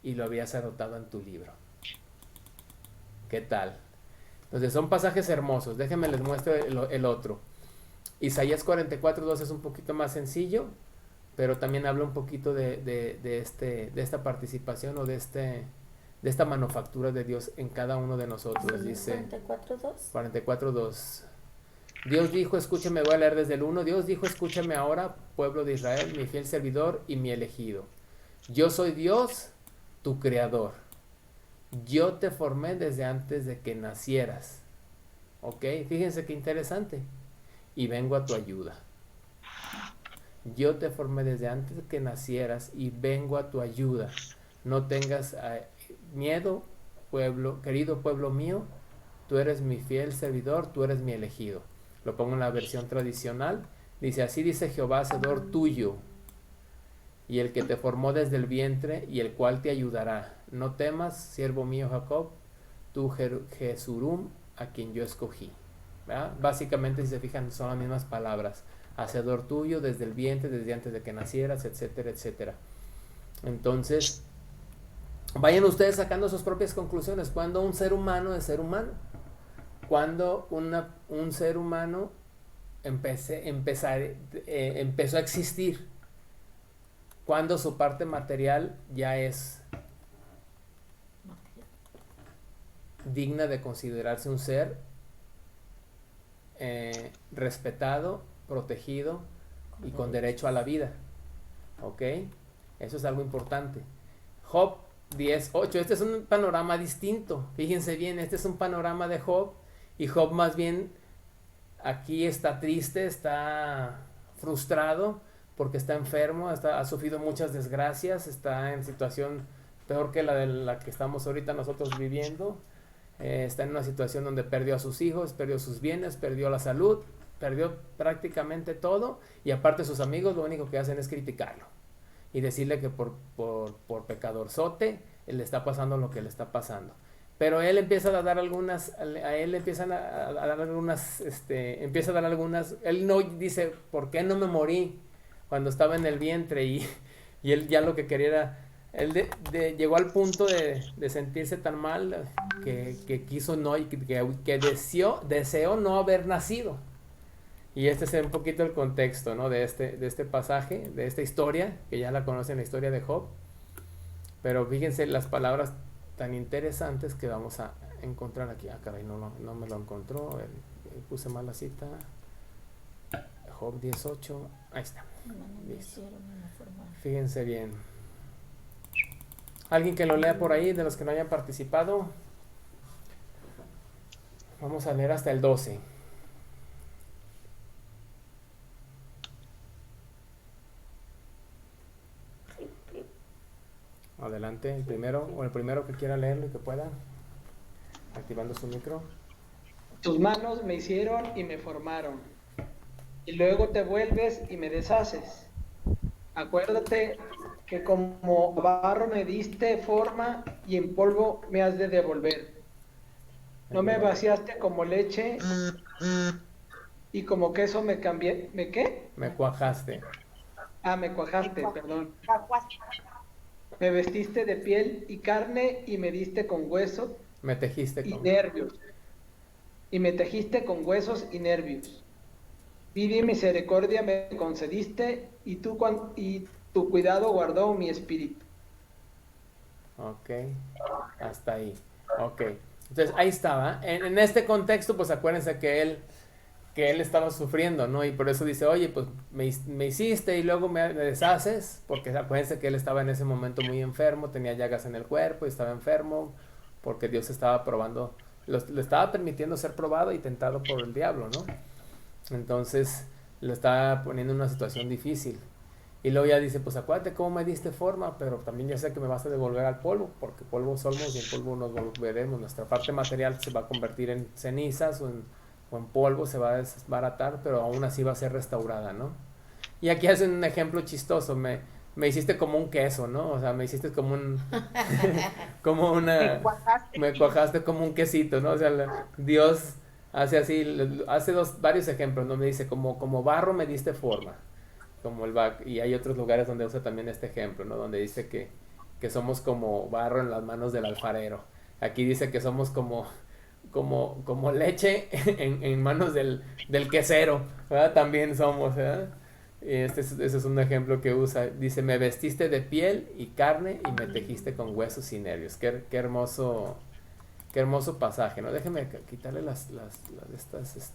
y lo habías anotado en tu libro. ¿Qué tal? Entonces son pasajes hermosos. Déjenme les muestro el otro. Isaías 44:2 es un poquito más sencillo, pero también habla un poquito de esta participación o de esta manufactura de Dios en cada uno de nosotros. Dice 44:2. 44:2. Dios dijo, escúchame, voy a leer desde el 1. Dios dijo, escúchame ahora, pueblo de Israel, mi fiel servidor y mi elegido. Yo soy Dios, tu creador. Yo te formé desde antes de que nacieras. ¿Ok? Fíjense qué interesante. Y vengo a tu ayuda. Yo te formé desde antes de que nacieras y vengo a tu ayuda. No tengas miedo, pueblo, querido pueblo mío. Tú eres mi fiel servidor, tú eres mi elegido. Lo pongo en la versión tradicional. Dice, así dice Jehová, hacedor tuyo, y el que te formó desde el vientre, y el cual te ayudará. No temas, siervo mío Jacob, tú Jesurum, a quien yo escogí. ¿Verdad? Básicamente, si se fijan, son las mismas palabras. Hacedor tuyo, desde el vientre, desde antes de que nacieras, etcétera, etcétera. Entonces, vayan ustedes sacando sus propias conclusiones. ¿Cuándo un ser humano es ser humano? Cuando un ser humano empezó a existir, cuando su parte material ya es digna de considerarse un ser respetado, protegido y con derecho a la vida. ¿Ok? Eso es algo importante. Job 10:8. Este es un panorama distinto. Fíjense bien, este es un panorama de Job. Y Job más bien aquí está triste, está frustrado porque está enfermo, ha sufrido muchas desgracias, está en situación peor que la de la que estamos ahorita nosotros viviendo. Está en una situación donde perdió a sus hijos, perdió sus bienes, perdió la salud, perdió prácticamente todo, y aparte sus amigos lo único que hacen es criticarlo y decirle que por pecadorzote le está pasando lo que le está pasando. Pero él empieza a dar algunas, él no dice, ¿por qué no me morí cuando estaba en el vientre? Y él ya lo que quería era, él llegó al punto de sentirse tan mal que quiso no, y que deseó no haber nacido. Y este es un poquito el contexto, ¿no? de este pasaje, de esta historia, que ya la conocen, la historia de Job. Pero fíjense las palabras tan interesantes que vamos a encontrar aquí. Ah, caray, no me lo encontró. Puse mal la cita. Job 18. Ahí está. Listo. Fíjense bien. ¿Alguien que lo lea por ahí, de los que no hayan participado? Vamos a leer hasta el 12. Adelante, el primero que quiera leerlo y que pueda, activando su micro. Tus manos me hicieron y me formaron, y luego te vuelves y me deshaces. Acuérdate que como barro me diste forma y en polvo me has de devolver. No me vaciaste como leche y como queso me cambié. ¿Me qué? Me cuajaste. Me cuajaste, perdón. Me vestiste de piel y carne y me diste con hueso me tejiste y con nervios. Y me tejiste con huesos y nervios. Vida y misericordia me concediste y tu cuidado guardó mi espíritu. Ok, hasta ahí. Ok, entonces ahí estaba. En este contexto, pues acuérdense que él estaba sufriendo, ¿no? Y por eso dice, oye, pues me hiciste y luego me deshaces, porque acuérdense que él estaba en ese momento muy enfermo, tenía llagas en el cuerpo y estaba enfermo, porque Dios estaba probando, le estaba permitiendo ser probado y tentado por el diablo, ¿no? Entonces lo estaba poniendo en una situación difícil. Y luego ya dice, pues acuérdate cómo me diste forma, pero también ya sé que me vas a devolver al polvo, porque polvo somos y en polvo nos volveremos. Nuestra parte material se va a convertir en cenizas o en polvo, se va a desbaratar, pero aún así va a ser restaurada, ¿no? Y aquí hacen un ejemplo chistoso, me hiciste como un queso, ¿no? O sea, me hiciste como un... me cuajaste como un quesito, ¿no? O sea, Dios hace así, hace varios ejemplos, ¿no? Me dice, como barro me diste forma, y hay otros lugares donde usa también este ejemplo, ¿no? Donde dice que que somos como barro en las manos del alfarero. Aquí dice que somos como leche en manos del quesero, ¿verdad? También somos, ¿verdad? Y ese es un ejemplo que usa. Dice, me vestiste de piel y carne y me tejiste con huesos y nervios. Qué hermoso pasaje, ¿no? Déjeme quitarle las estas,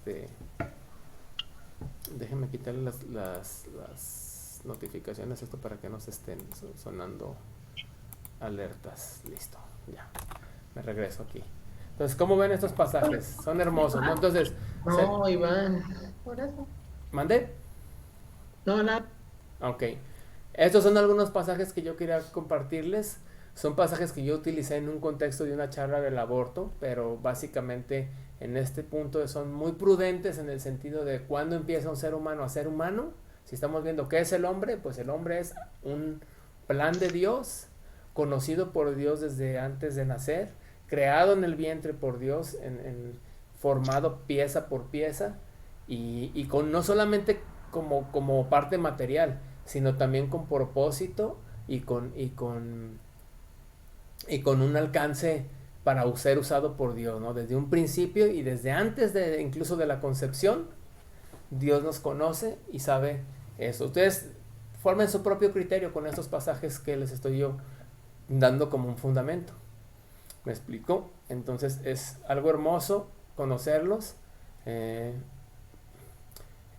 déjeme quitarle las notificaciones esto para que no se estén sonando alertas. Listo, ya. Me regreso aquí. Entonces, ¿cómo ven estos pasajes? Son hermosos, ¿no? Entonces, No, Iván. Por eso. ¿mandé? No, nada. Ok. Estos son algunos pasajes que yo quería compartirles. Son pasajes que yo utilicé en un contexto de una charla del aborto, pero básicamente en este punto son muy prudentes en el sentido de cuándo empieza un ser humano a ser humano. Si estamos viendo qué es el hombre, pues el hombre es un plan de Dios, conocido por Dios desde antes de nacer, creado en el vientre por Dios, formado pieza por pieza y con no solamente como parte material, sino también con propósito y con un alcance para ser usado por Dios, ¿no? Desde un principio y desde antes incluso de la concepción, Dios nos conoce y sabe eso. Ustedes formen su propio criterio con estos pasajes que les estoy yo dando como un fundamento. ¿Me explico? Entonces es algo hermoso conocerlos.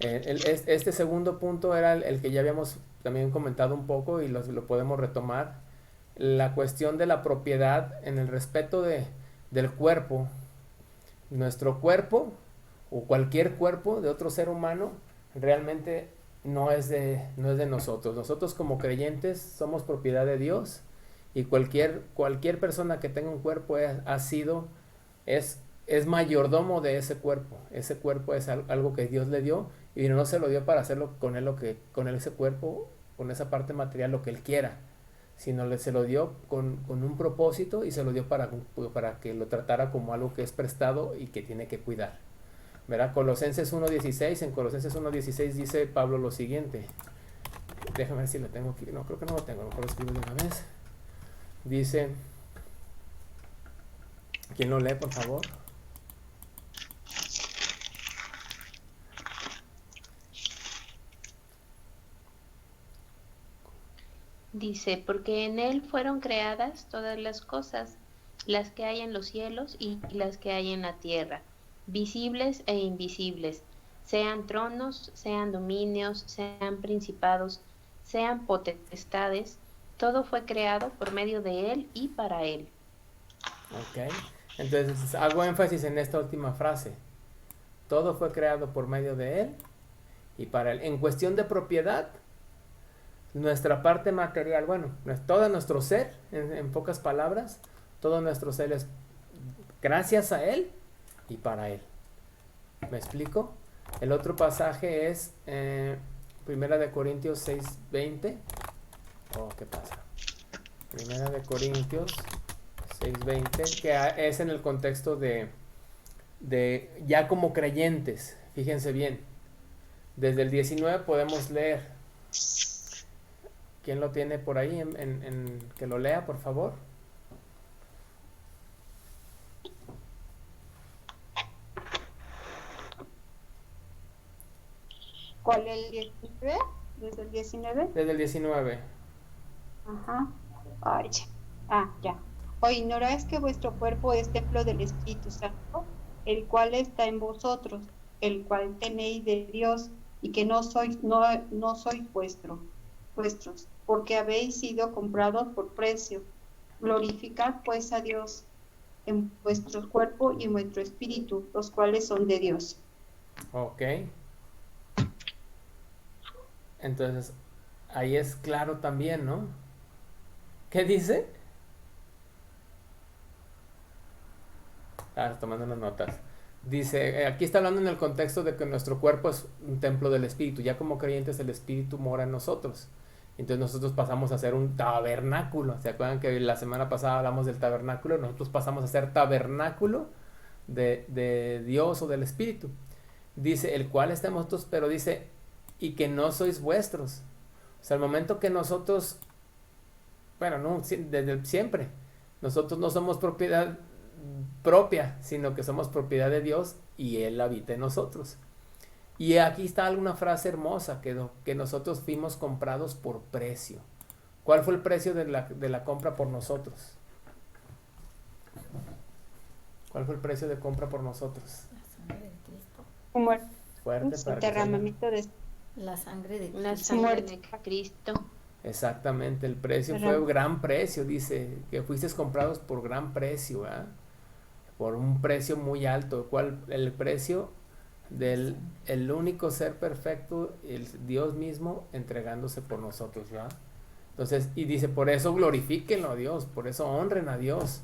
Este segundo punto era el que ya habíamos también comentado un poco y lo podemos retomar. La cuestión de la propiedad en el respeto del cuerpo. Nuestro cuerpo o cualquier cuerpo de otro ser humano realmente no es de nosotros. Nosotros como creyentes somos propiedad de Dios y cualquier persona que tenga un cuerpo es mayordomo de ese cuerpo. Ese cuerpo es algo que Dios le dio y no se lo dio para hacerlo con ese cuerpo, con esa parte material lo que él quiera, sino se lo dio con un propósito y se lo dio para que lo tratara como algo que es prestado y que tiene que cuidar. ¿Verdad? Colosenses 1.16, en Colosenses 1.16 dice Pablo lo siguiente. Déjame ver si lo tengo aquí. No, creo que no lo tengo, a lo mejor lo escribo de una vez. Dice, ¿quién lo lee, por favor? Dice, porque en él fueron creadas todas las cosas, las que hay en los cielos y las que hay en la tierra, visibles e invisibles, sean tronos, sean dominios, sean principados, sean potestades, todo fue creado por medio de él y para él. Ok, entonces hago énfasis en esta última frase. Todo fue creado por medio de él y para él. En cuestión de propiedad, nuestra parte material, bueno, todo nuestro ser, en pocas palabras, todo nuestro ser es gracias a él y para él. ¿Me explico? El otro pasaje es Primera de Corintios 6:20. Oh, ¿qué pasa? Primera de Corintios 6:20, que es en el contexto de ya como creyentes. Fíjense bien. Desde el 19 podemos leer. ¿Quién lo tiene por ahí? Que lo lea, por favor. ¿Cuál es el 19? ¿Desde el 19? Desde el 19. Ajá. Ay, ya. ¿O ignoráis que vuestro cuerpo es templo del Espíritu Santo, el cual está en vosotros, el cual tenéis de Dios, y que no sois vuestros, porque habéis sido comprados por precio? Glorificad pues a Dios en vuestro cuerpo y en vuestro espíritu, los cuales son de Dios. Ok. Entonces, ahí es claro también, ¿no? ¿Qué dice? Tomando unas notas. Dice, aquí está hablando en el contexto de que nuestro cuerpo es un templo del Espíritu. Ya como creyentes el Espíritu mora en nosotros. Entonces nosotros pasamos a ser un tabernáculo. ¿Se acuerdan que la semana pasada hablamos del tabernáculo? Nosotros pasamos a ser tabernáculo de Dios o del Espíritu. Dice, el cual está en vosotros, pero dice, y que no sois vuestros. O sea, al momento que nosotros bueno, no, desde siempre. Nosotros no somos propiedad propia, sino que somos propiedad de Dios y Él habita en nosotros. Y aquí está una frase hermosa, que nosotros fuimos comprados por precio. ¿Cuál fue el precio de la compra por nosotros? ¿Cuál fue el precio de compra por nosotros? La sangre de Cristo. Como el Fuerte para que derramamiento de La sangre de La Cristo. sangre de Cristo. exactamente, el precio Ajá. fue gran precio, dice, que fuisteis comprados por gran precio, ¿verdad? Por un precio muy alto. ¿Cuál? El precio del el único ser perfecto, el Dios mismo entregándose por nosotros, ¿verdad? Entonces, y dice, por eso glorifíquenlo a Dios, por eso honren a Dios.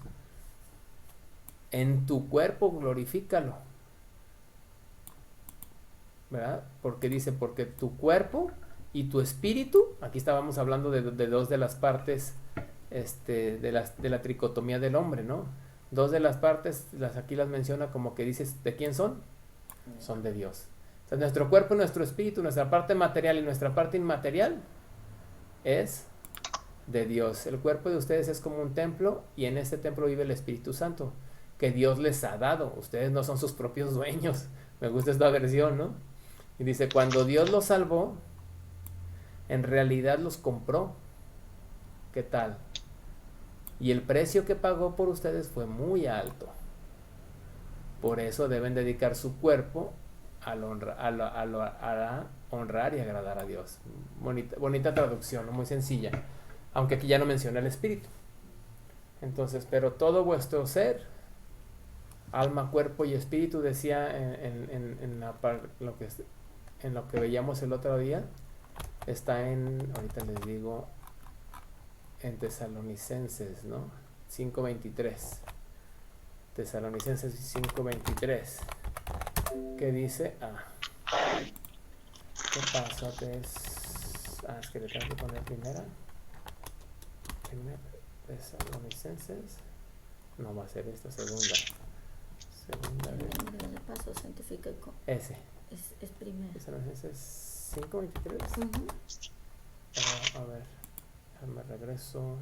En tu cuerpo glorifícalo, ¿verdad? Porque dice, porque tu cuerpo y tu espíritu, aquí estábamos hablando de dos de las partes de la tricotomía del hombre, ¿no? Dos de las partes, aquí las menciona como que dices, ¿de quién son? Son de Dios. O sea, nuestro cuerpo y nuestro espíritu, nuestra parte material y nuestra parte inmaterial es de Dios. El cuerpo de ustedes es como un templo y en este templo vive el Espíritu Santo que Dios les ha dado. Ustedes no son sus propios dueños. Me gusta esta versión, ¿no? Y dice, cuando Dios los salvó, en realidad los compró. ¿Qué tal? Y el precio que pagó por ustedes fue muy alto. Por eso deben dedicar su cuerpo a honrar y agradar a Dios. Bonita traducción, ¿no? Muy sencilla. Aunque aquí ya no menciona el espíritu. Entonces, pero todo vuestro ser, alma, cuerpo y espíritu, decía en lo que veíamos el otro día, está ahorita les digo, en Tesalonicenses, ¿no? 5:23. Tesalonicenses 5:23. ¿Qué dice? ¿Qué pasa? Es que le tengo que poner primera. Tesalonicenses. No va a ser esta segunda. El nombre del paso científico Ese. es primero. Tesalonicenses 5:23. Ujú. A ver, me regreso.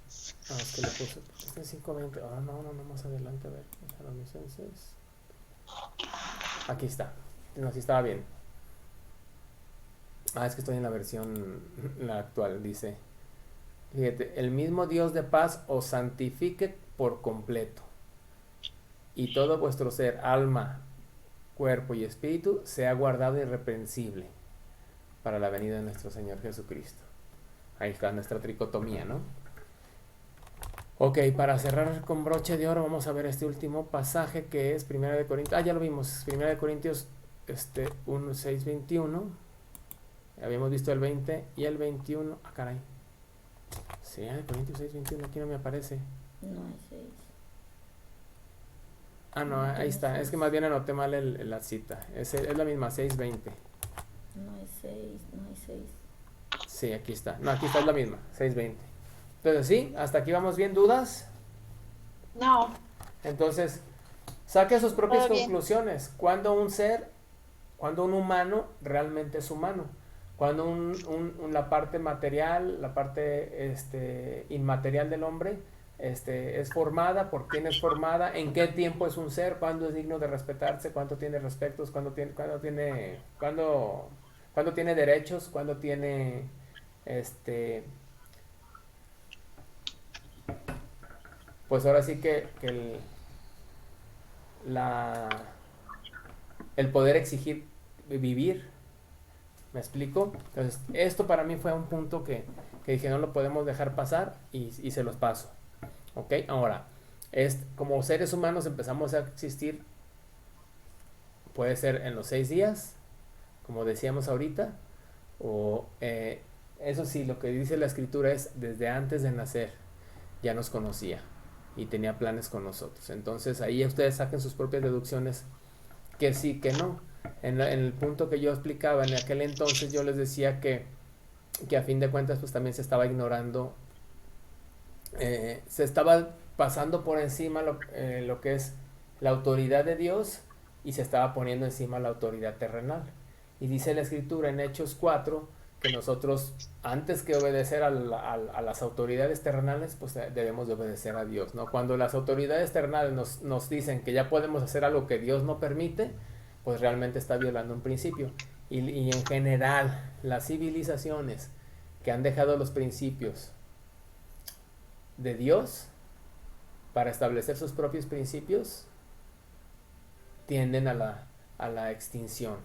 Es que le puse. Este es 5:20. No, más adelante. A ver, Tesalonicenses. Aquí está. No, sí estaba bien. Es que estoy en la versión la actual. Dice: fíjate, el mismo Dios de paz os santifique por completo, y todo vuestro ser, alma, cuerpo y espíritu sea guardado irreprensible para la venida de nuestro Señor Jesucristo. Ahí está nuestra tricotomía, ¿no? Ok, para cerrar con broche de oro vamos a ver este último pasaje que es 1 de Corintios. Ya lo vimos, 1 de Corintios 1, 6, 21. Habíamos visto el 20 y el 21. Caray. Sí, Corintios 6, 21, aquí no me aparece. No hay 6. No, ahí está. Es que más bien anoté mal la cita. Es la misma, 6:20. No hay 6, no hay 6. Sí, aquí está. No, aquí está, es la misma, 6:20. Entonces, ¿sí? ¿Hasta aquí vamos bien? ¿Dudas? No, Entonces, saque sus propias Todo bien. conclusiones. Cuando un humano realmente es humano. Cuando la parte material, la parte inmaterial del hombre es formada, por quién es formada, en qué tiempo es un ser, cuándo es digno de respetarse, cuándo tiene respetos, cuándo tiene derechos, cuándo tiene pues ahora sí que el poder exigir vivir. ¿Me explico? Entonces, esto para mí fue un punto que dije, no lo podemos dejar pasar y se los paso. ¿Ok? Ahora, como seres humanos empezamos a existir, puede ser en los 6 días, como decíamos ahorita, o eso sí, lo que dice la escritura es, desde antes de nacer ya nos conocía y tenía planes con nosotros. Entonces, ahí ustedes saquen sus propias deducciones, que sí, que no. En el punto que yo explicaba en aquel entonces, yo les decía que a fin de cuentas pues también se estaba ignorando, se estaba pasando por encima lo que es la autoridad de Dios y se estaba poniendo encima la autoridad terrenal. Y dice la escritura en Hechos 4 que nosotros, antes que obedecer a las autoridades terrenales, pues debemos de obedecer a Dios, ¿no? Cuando las autoridades terrenales nos dicen que ya podemos hacer algo que Dios no permite, pues realmente está violando un principio. Y en general, las civilizaciones que han dejado los principios de Dios para establecer sus propios principios, tienden a la extinción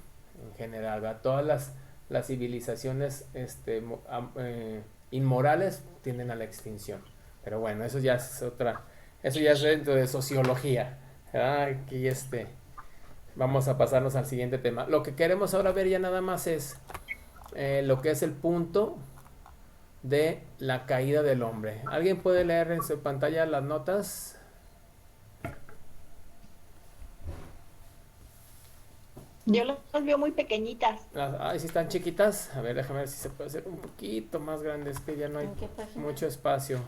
en general, ¿verdad? Todas las civilizaciones inmorales tienden a la extinción. Pero bueno, eso ya es dentro de sociología, ¿verdad? Aquí vamos a pasarnos al siguiente tema. Lo que queremos ahora ver ya nada más es lo que es el punto de la caída del hombre. ¿Alguien puede leer en su pantalla las notas? Yo las veo muy pequeñitas. Ay, si están chiquitas. A ver, déjame ver si se puede hacer un poquito más grande. Es que ya no hay ¿En qué página? mucho espacio.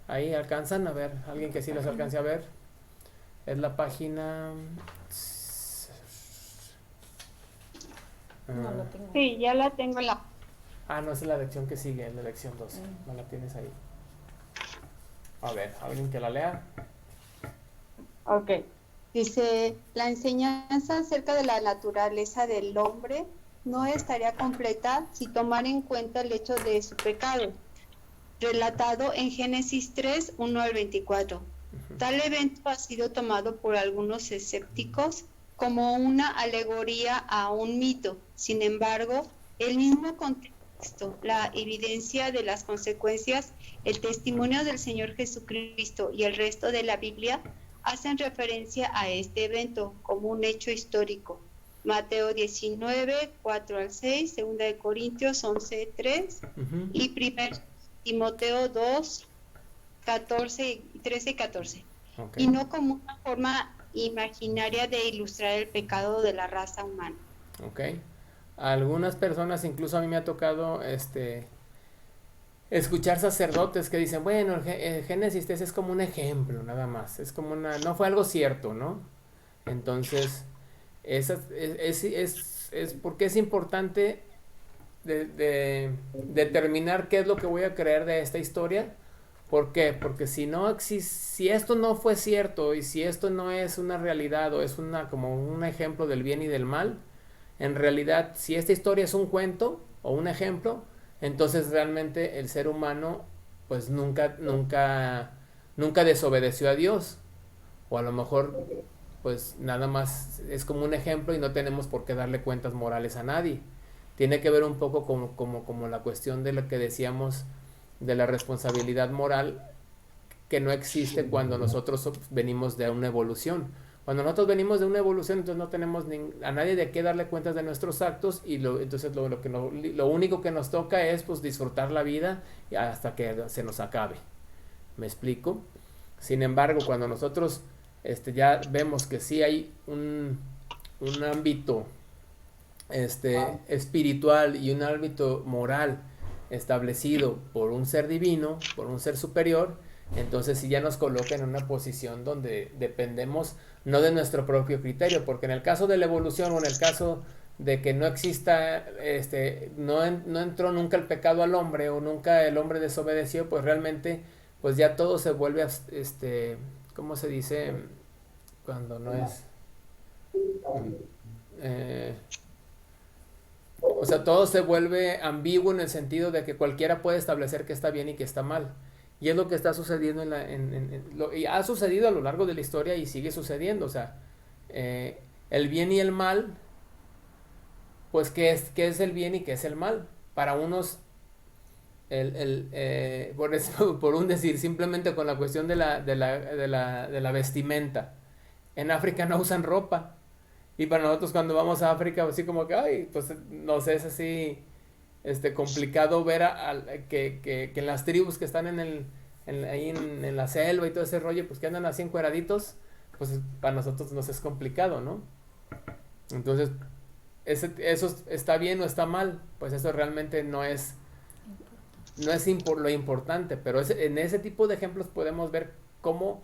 Ahí alcanzan, a ver, alguien que sí las alcance a ver. Es la página. No lo tengo. Sí, ya la tengo en la... No, esa es la lección que sigue, es la lección 12. No la tienes ahí. A ver, alguien que la lea. Ok. Dice, la enseñanza acerca de la naturaleza del hombre no estaría completa si tomara en cuenta el hecho de su pecado, relatado en Génesis 3, 1 al 24. Tal evento ha sido tomado por algunos escépticos como una alegoría a un mito. Sin embargo, el mismo contexto, la evidencia de las consecuencias, el testimonio del Señor Jesucristo y el resto de la Biblia hacen referencia a este evento como un hecho histórico. Mateo 19, 4 al 6, 2 de Corintios 11, 3 y 1 Timoteo 2, 13 y 14. Okay. Y no como una forma imaginaria de ilustrar el pecado de la raza humana. Ok. A algunas personas, incluso a mí me ha tocado escuchar sacerdotes que dicen, bueno, el Génesis 3 es como un ejemplo, nada más. Es como no fue algo cierto, ¿no? Entonces, es porque es importante determinar qué es lo que voy a creer de esta historia. ¿Por qué? Porque si esto no fue cierto y si esto no es una realidad o es como un ejemplo del bien y del mal, en realidad, si esta historia es un cuento o un ejemplo, entonces realmente el ser humano pues nunca desobedeció a Dios, o a lo mejor pues nada más es como un ejemplo y no tenemos por qué darle cuentas morales a nadie. Tiene que ver un poco como la cuestión de lo que decíamos de la responsabilidad moral, que no existe cuando nosotros venimos de una evolución. Cuando nosotros venimos de una evolución, entonces no tenemos a nadie de qué darle cuentas de nuestros actos, y entonces lo único que nos toca es pues disfrutar la vida hasta que se nos acabe. ¿Me explico? Sin embargo, cuando nosotros ya vemos que sí hay un ámbito espiritual y un ámbito moral establecido por un ser divino, por un ser superior, entonces sí ya nos coloca en una posición donde dependemos no de nuestro propio criterio, porque en el caso de la evolución o en el caso de que no exista, no entró nunca el pecado al hombre o nunca el hombre desobedeció, pues realmente pues ya todo se vuelve, ¿cómo se dice? Cuando no es... o sea, todo se vuelve ambiguo en el sentido de que cualquiera puede establecer que está bien y que está mal. Y es lo que está sucediendo y ha sucedido a lo largo de la historia y sigue sucediendo. O sea, el bien y el mal, pues ¿qué es el bien y qué es el mal? Para unos, por un decir, simplemente con la cuestión de la vestimenta. En África no usan ropa. Y para nosotros cuando vamos a África, así como que, ay, pues nos es así complicado ver que en las tribus que están ahí en la selva y todo ese rollo, pues que andan así encueraditos, pues para nosotros nos es complicado, ¿no? Entonces, eso está bien o está mal, pues eso realmente no es lo importante, pero en ese tipo de ejemplos podemos ver cómo,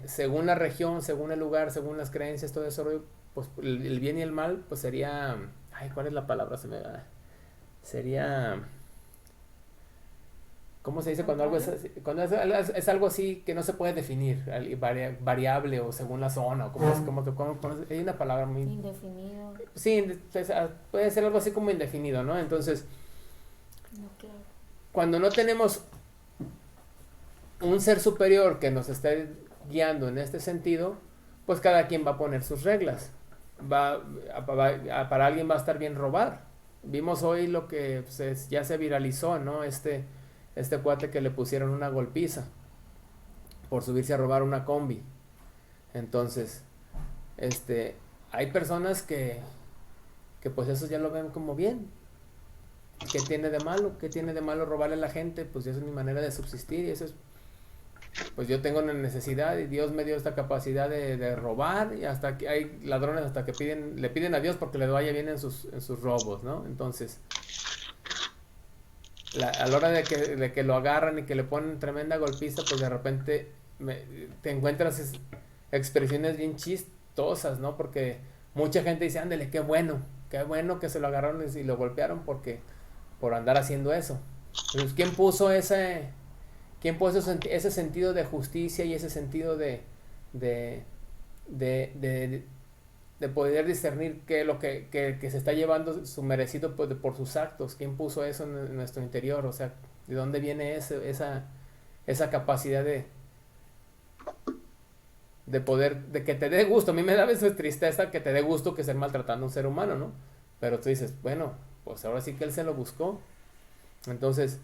según la región, según el lugar, según las creencias, todo eso, pues el bien y el mal, pues sería, ay, ¿cuál es la palabra? Se me va. sería, ¿cómo se dice cuando algo cuando es algo así que no se puede definir, variable o según la zona, o hay una palabra muy... Indefinido. Sí, puede ser algo así como indefinido, ¿no? Entonces, No, claro. cuando no tenemos un ser superior que nos esté guiando en este sentido, pues cada quien va a poner sus reglas. Para alguien va a estar bien robar. Vimos hoy lo que ya se viralizó, ¿no? Este cuate que le pusieron una golpiza por subirse a robar una combi. Entonces, hay personas que pues eso ya lo ven como bien. ¿Qué tiene de malo? ¿Qué tiene de malo robarle a la gente? Pues esa es mi manera de subsistir y eso es, pues yo tengo una necesidad y Dios me dio esta capacidad de robar, y hasta que hay ladrones hasta que le piden a Dios porque les vaya bien en sus robos, ¿no? Entonces, a la hora de que lo agarran y que le ponen tremenda golpiza, pues de repente te encuentras expresiones bien chistosas, ¿no? Porque mucha gente dice, ándale, qué bueno que se lo agarraron y lo golpearon por andar haciendo eso. Entonces, ¿quién puso ese sentido de justicia y ese sentido de poder discernir qué es lo que se está llevando su merecido por sus actos? ¿Quién puso eso en nuestro interior? O sea, ¿de dónde viene esa capacidad de poder, de que te dé gusto? A mí me da a veces tristeza que te dé gusto que estar maltratando a un ser humano, ¿no? Pero tú dices, bueno, pues ahora sí que él se lo buscó. Entonces,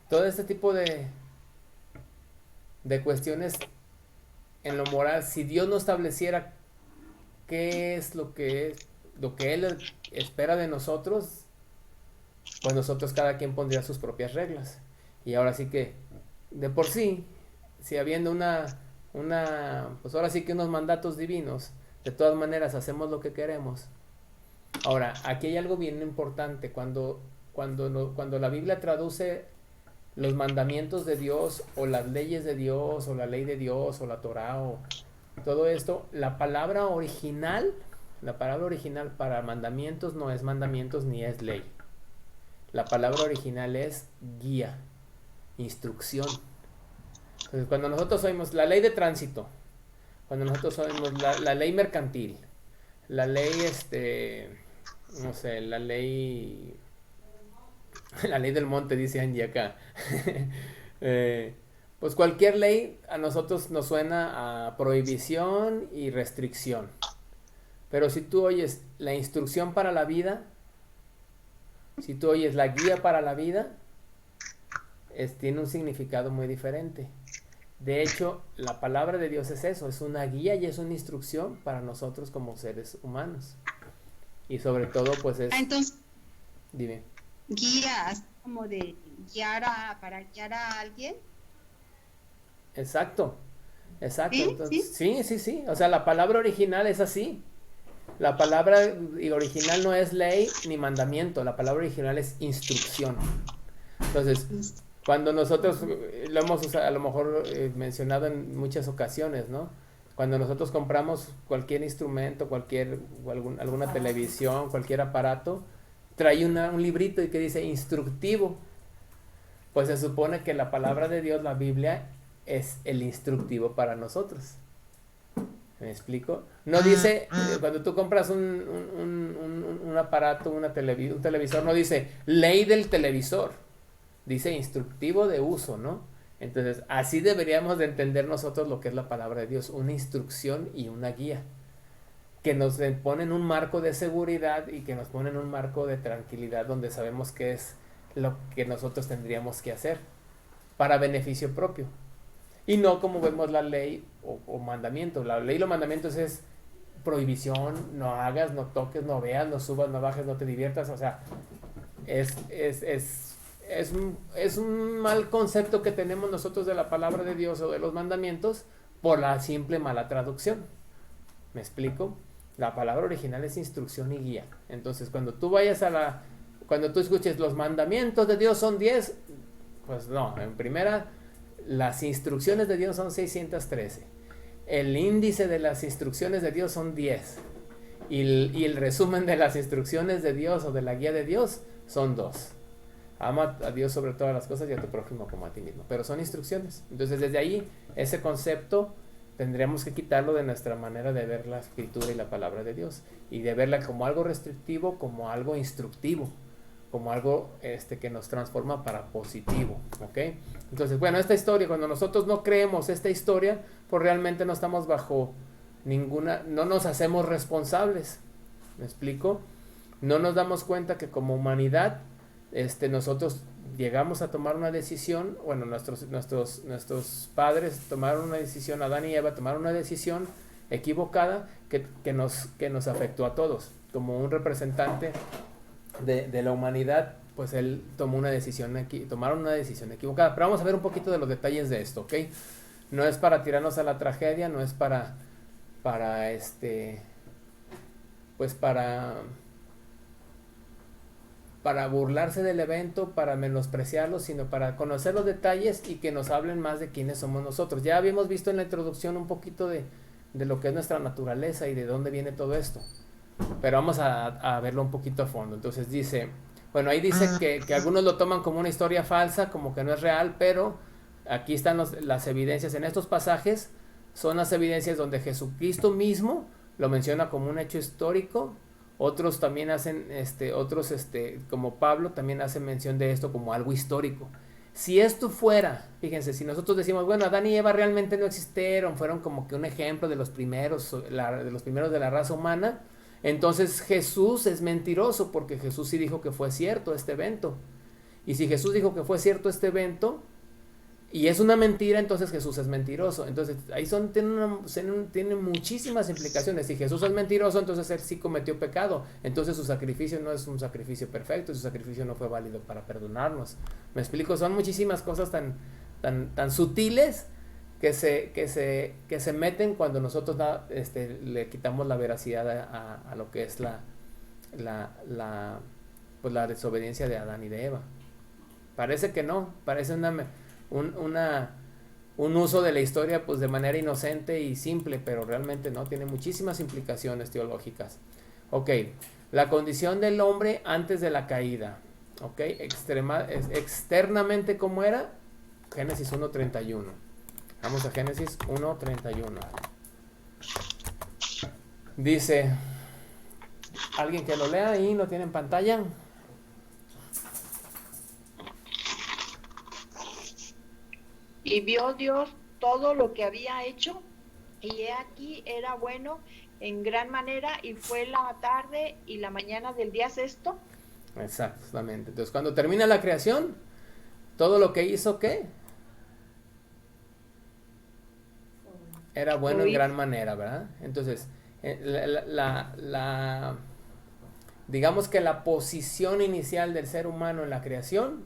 todo este tipo de cuestiones en lo moral, si Dios no estableciera qué es lo que Él espera de nosotros, pues nosotros cada quien pondría sus propias reglas. Y ahora sí que, de por sí, si habiendo pues ahora sí que unos mandatos divinos, de todas maneras hacemos lo que queremos. Ahora, aquí hay algo bien importante, cuando la Biblia traduce los mandamientos de Dios o las leyes de Dios o la ley de Dios o la Torah o todo esto, la palabra original para mandamientos no es mandamientos ni es ley. La palabra original es guía, instrucción. Entonces, cuando nosotros oímos la ley de tránsito, cuando nosotros oímos la ley mercantil, la ley no sé, la ley del monte, dice Angie acá. Pues cualquier ley a nosotros nos suena a prohibición y restricción. Pero si tú oyes la instrucción para la vida, si tú oyes la guía para la vida, tiene un significado muy diferente. De hecho, la palabra de Dios es eso, es una guía y es una instrucción para nosotros como seres humanos. Y sobre todo, pues es... Entonces, dime. Guías como de para guiar a alguien. Exacto. ¿Sí? Entonces, sí. O sea, la palabra original es así. La palabra original no es ley ni mandamiento. La palabra original es instrucción. Entonces, cuando nosotros lo hemos a lo mejor mencionado en muchas ocasiones, ¿no? Cuando nosotros compramos cualquier instrumento, alguna televisión, cualquier aparato, trae un librito y que dice instructivo. Pues se supone que la palabra de Dios, la Biblia, es el instructivo para nosotros. ¿Me explico? No dice, cuando tú compras un aparato, un televisor, no dice ley del televisor, dice instructivo de uso, ¿no? Entonces, así deberíamos de entender nosotros lo que es la palabra de Dios, una instrucción y una guía, que nos pone en un marco de seguridad y que nos pone en un marco de tranquilidad donde sabemos qué es lo que nosotros tendríamos que hacer para beneficio propio. Y no como vemos la ley o mandamiento. La ley y los mandamientos es prohibición, no hagas, no toques, no veas, no subas, no bajes, no te diviertas. O sea, es un mal concepto que tenemos nosotros de la palabra de Dios o de los mandamientos por la simple mala traducción. ¿Me explico? La palabra original es instrucción y guía. Entonces, cuando tú escuches los mandamientos de Dios son 10, pues no, en primera, las instrucciones de Dios son 613. El índice de las instrucciones de Dios son 10. Y el resumen de las instrucciones de Dios o de la guía de Dios son dos. Ama a Dios sobre todas las cosas y a tu prójimo como a ti mismo. Pero son instrucciones. Entonces desde ahí, ese concepto tendríamos que quitarlo de nuestra manera de ver la escritura y la palabra de Dios. Y de verla como algo restrictivo, como algo instructivo, como algo que nos transforma para positivo. ¿Ok? Entonces, bueno, esta historia, cuando nosotros no creemos esta historia, pues realmente no estamos bajo ninguna, no nos hacemos responsables. ¿Me explico? No nos damos cuenta que como humanidad, nosotros llegamos a tomar una decisión, bueno, nuestros padres tomaron una decisión, Adán y Eva tomaron una decisión equivocada que nos afectó a todos. Como un representante de la humanidad, pues él tomaron una decisión equivocada. Pero vamos a ver un poquito de los detalles de esto, ¿ok? No es para tirarnos a la tragedia, no es para burlarse del evento, para menospreciarlo, sino para conocer los detalles y que nos hablen más de quiénes somos nosotros. Ya habíamos visto en la introducción un poquito de lo que es nuestra naturaleza y de dónde viene todo esto, pero vamos a verlo un poquito a fondo. Entonces dice, bueno, ahí dice que algunos lo toman como una historia falsa, como que no es real, pero aquí están las evidencias en estos pasajes. Son las evidencias donde Jesucristo mismo lo menciona como un hecho histórico. Otros también hacen, como Pablo, también hacen mención de esto como algo histórico. Si esto fuera, fíjense, si nosotros decimos, bueno, Adán y Eva realmente no existieron, fueron como que un ejemplo de los primeros de la raza humana, entonces Jesús es mentiroso, porque Jesús sí dijo que fue cierto este evento. Y si Jesús dijo que fue cierto este evento, y es una mentira, entonces Jesús es mentiroso. Entonces ahí tienen muchísimas implicaciones. Si Jesús es mentiroso, entonces él sí cometió pecado. Entonces su sacrificio no es un sacrificio perfecto, su sacrificio no fue válido para perdonarnos. ¿Me explico? Son muchísimas cosas tan sutiles que se meten cuando nosotros le quitamos la veracidad a lo que es la desobediencia de Adán y de Eva. Parece que no, parece un uso de la historia pues de manera inocente y simple, pero realmente no, tiene muchísimas implicaciones teológicas. Ok, la condición del hombre antes de la caída. Ok, externamente, ¿cómo era? Génesis 1:31. Vamos a Génesis 1:31. Dice, ¿alguien que lo lea ahí? ¿Lo tiene en pantalla? Y vio Dios todo lo que había hecho, y he aquí era bueno en gran manera, y fue la tarde y la mañana del día sexto. Exactamente. Entonces, cuando termina la creación, todo lo que hizo, ¿qué? Era bueno en gran manera, ¿verdad? Entonces, digamos que la posición inicial del ser humano en la creación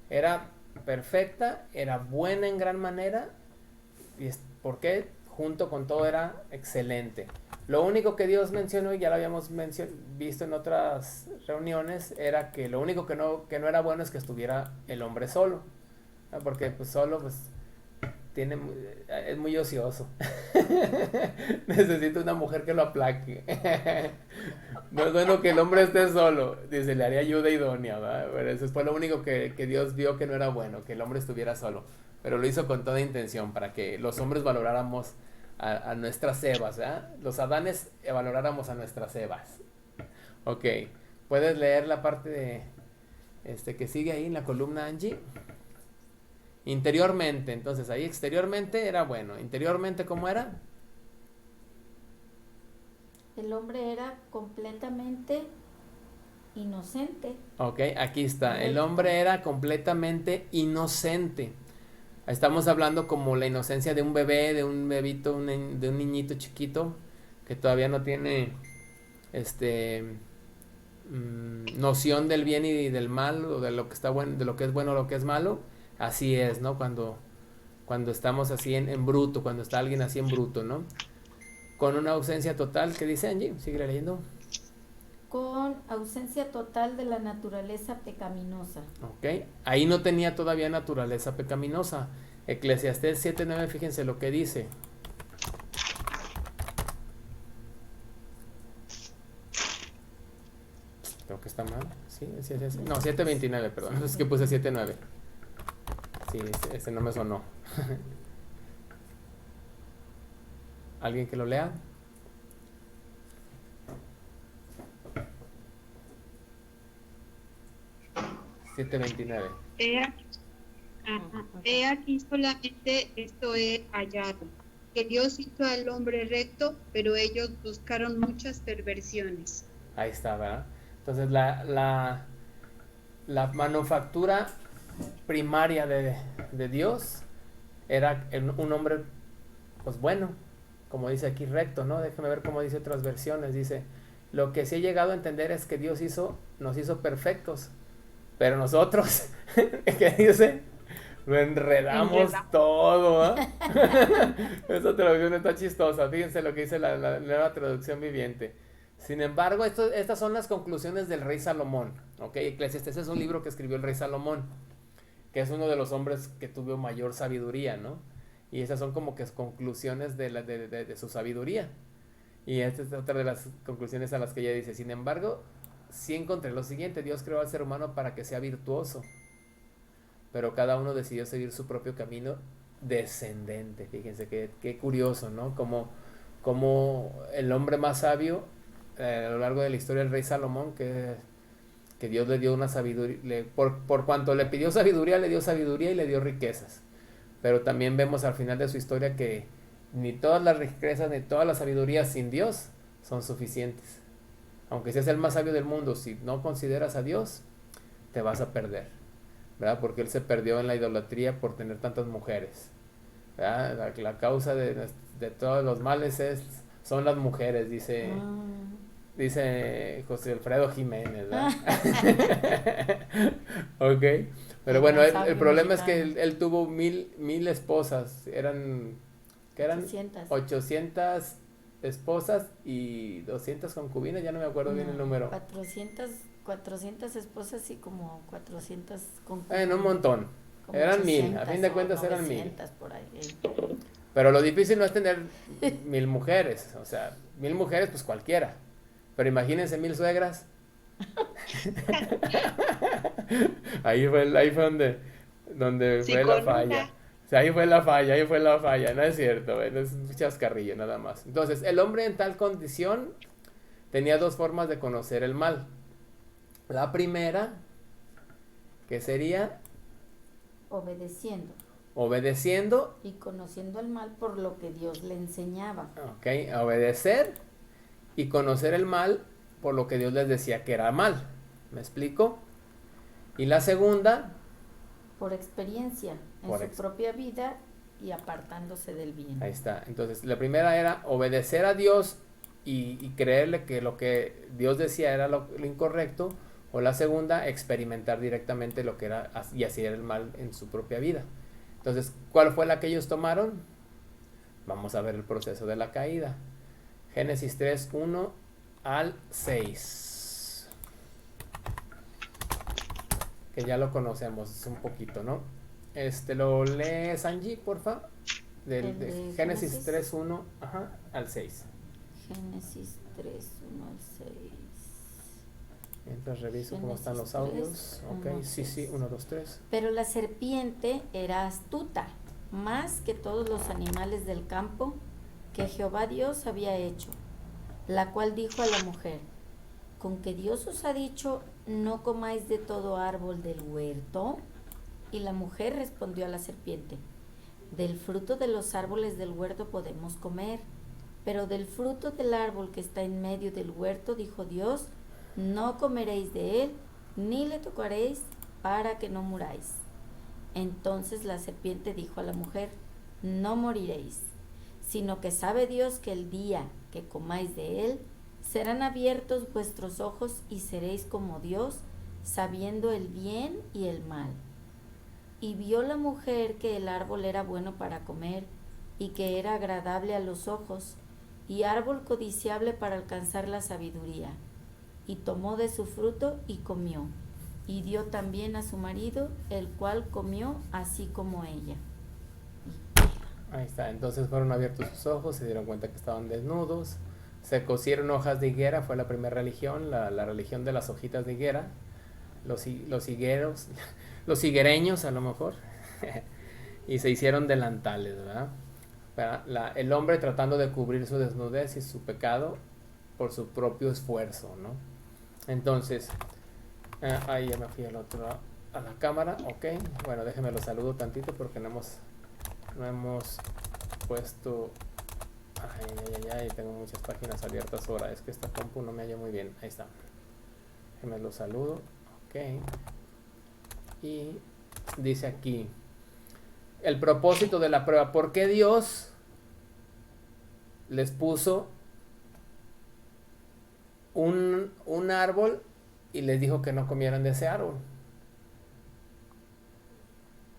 era perfecta, era buena en gran manera. ¿Y por qué? Junto con todo era excelente. Lo único que Dios mencionó, y ya lo habíamos visto en otras reuniones, era que lo único que no era bueno es que estuviera el hombre solo, ¿no? Porque pues solo pues es muy ocioso. Necesita una mujer que lo aplaque. No es bueno que el hombre esté solo. Dice, le haría ayuda idónea, ¿verdad? Pero eso fue lo único que Dios vio que no era bueno, que el hombre estuviera solo. Pero lo hizo con toda intención, para que los hombres valoráramos a nuestras Evas, ¿verdad? Los Adanes valoráramos a nuestras Evas. Ok, ¿puedes leer la parte de que sigue ahí en la columna, Angie? Interiormente, entonces ahí exteriormente era bueno. Interiormente, ¿cómo era? El hombre era completamente inocente. Ok, aquí está. El hombre era completamente inocente. Estamos hablando como la inocencia de un bebé, de un bebito, de un niñito chiquito que todavía no tiene noción del bien y del mal, o de lo que está bueno, de lo que es bueno o lo que es malo. Así es, ¿no? Cuando estamos así en bruto, cuando está alguien así en bruto, ¿no? Con una ausencia total, ¿qué dice Angie? Sigue leyendo. Con ausencia total de la naturaleza pecaminosa. Ok, ahí no tenía todavía naturaleza pecaminosa. Eclesiastés 7:9, fíjense lo que dice. Creo que está mal. Sí, no, 7:29, perdón. Es que puse 7:9. Sí, ese no me sonó. ¿Alguien que lo lea? $7.29. He aquí solamente esto he hallado, que Dios hizo al hombre recto, pero ellos buscaron muchas perversiones. Ahí está, ¿verdad? Entonces la manufactura primaria de Dios era un hombre, pues bueno, como dice aquí, recto, ¿no? Déjame ver cómo dice otras versiones. Dice, lo que sí he llegado a entender es que Dios nos hizo perfectos, pero nosotros, ¿qué dice? Lo enredamos todo, ¿eh? Esa traducción está chistosa. Fíjense lo que dice la nueva traducción viviente. Sin embargo, estas son las conclusiones del rey Salomón. ¿Ok? Eclesiastés es un libro que escribió el rey Salomón, que es uno de los hombres que tuvo mayor sabiduría, ¿no? Y esas son como que conclusiones de su sabiduría. Y esta es otra de las conclusiones a las que ella dice. Sin embargo, sí encontré lo siguiente: Dios creó al ser humano para que sea virtuoso, pero cada uno decidió seguir su propio camino descendente. Fíjense qué curioso, ¿no? Como el hombre más sabio a lo largo de la historia, el rey Salomón, que Dios le dio una sabiduría, por cuanto le pidió sabiduría, le dio sabiduría y le dio riquezas. Pero también vemos al final de su historia que ni todas las riquezas ni todas las sabidurías sin Dios son suficientes. Aunque seas el más sabio del mundo, si no consideras a Dios, te vas a perder, ¿verdad? Porque él se perdió en la idolatría por tener tantas mujeres, ¿verdad? La causa de todos los males son las mujeres, dice José Alfredo Jiménez, ¿verdad? Ok, pero bueno, el problema es que él tuvo mil esposas, eran 800 esposas y 200 concubinas, ya no me acuerdo bien el número. 400 esposas y como 400 concubinas. Un montón. Eran 1000, a fin de cuentas eran 1000. Por ahí. Pero lo difícil no es tener 1000 mujeres, o sea, 1000 mujeres pues cualquiera. Pero imagínense 1000 suegras. Ahí fue donde sí, fue la falla. O sea, ahí fue la falla, no es cierto, es un chascarrillo nada más. Entonces, el hombre en tal condición tenía dos formas de conocer el mal. La primera, que sería obedeciendo y conociendo el mal por lo que Dios le enseñaba. Ok, obedecer y conocer el mal por lo que Dios les decía que era mal. ¿Me explico? Y la segunda, por experiencia en su propia vida y apartándose del bien. Ahí está. Entonces, la primera era obedecer a Dios y creerle que lo que Dios decía era lo incorrecto. O la segunda, experimentar directamente lo que era y hacer el mal en su propia vida. Entonces, ¿cuál fue la que ellos tomaron? Vamos a ver el proceso de la caída. Génesis 3, 1 al 6. Que ya lo conocemos un poquito, ¿no? Lo lees, Angie, porfa. De Génesis 3, 1 al 6. Génesis 3, 1 al 6. Mientras reviso cómo están los audios. Ok, sí, 1, 2, 3. Pero la serpiente era astuta, más que todos los animales del campo que Jehová Dios había hecho, la cual dijo a la mujer: ¿con que Dios os ha dicho, no comáis de todo árbol del huerto? Y la mujer respondió a la serpiente: del fruto de los árboles del huerto podemos comer, pero del fruto del árbol que está en medio del huerto, dijo Dios, no comeréis de él, ni le tocaréis, para que no muráis. Entonces la serpiente dijo a la mujer: no moriréis, sino que sabe Dios que el día que comáis de él, serán abiertos vuestros ojos y seréis como Dios, sabiendo el bien y el mal. Y vio la mujer que el árbol era bueno para comer, y que era agradable a los ojos, y árbol codiciable para alcanzar la sabiduría. Y tomó de su fruto y comió, y dio también a su marido, el cual comió así como ella. Ahí está, entonces fueron abiertos sus ojos, se dieron cuenta que estaban desnudos, se cosieron hojas de higuera, fue la primera religión, la religión de las hojitas de higuera, los higueros, los higuereños a lo mejor, y se hicieron delantales, ¿verdad? El hombre tratando de cubrir su desnudez y su pecado por su propio esfuerzo, ¿no? Entonces, ahí ya me fui a la cámara, ok, bueno, déjenme lo saludo tantito porque no hemos puesto, ay, tengo muchas páginas abiertas ahora, es que esta compu no me halla muy bien, ahí está, déjenme lo saludo, ok, y dice aquí, el propósito de la prueba, ¿por qué Dios les puso un árbol y les dijo que no comieran de ese árbol?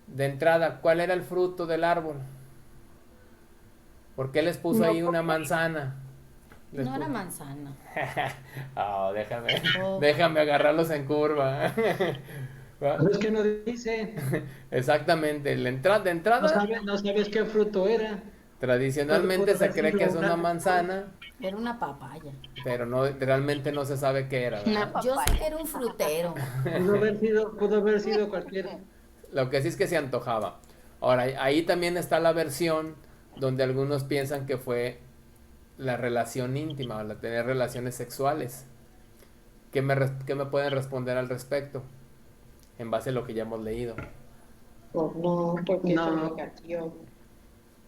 De entrada, ¿cuál era el fruto del árbol? ¿Por qué les puso ahí una manzana? No era manzana. Oh, déjame agarrarlos en curva. Pero es que no dice. Exactamente, de entrada, No sabes qué fruto era. tradicionalmente se cree que es una manzana, Era una papaya. pero no, realmente no se sabe qué era, ¿verdad? Una Yo sé papaya. que era un frutero. Pudo haber sido cualquier. Lo que sí es que se antojaba. Ahora, ahí también está la versión donde algunos piensan que fue la relación íntima, o la tener relaciones sexuales. ¿Qué me pueden responder al respecto? En base a lo que ya hemos leído. No, porque No. es obligación.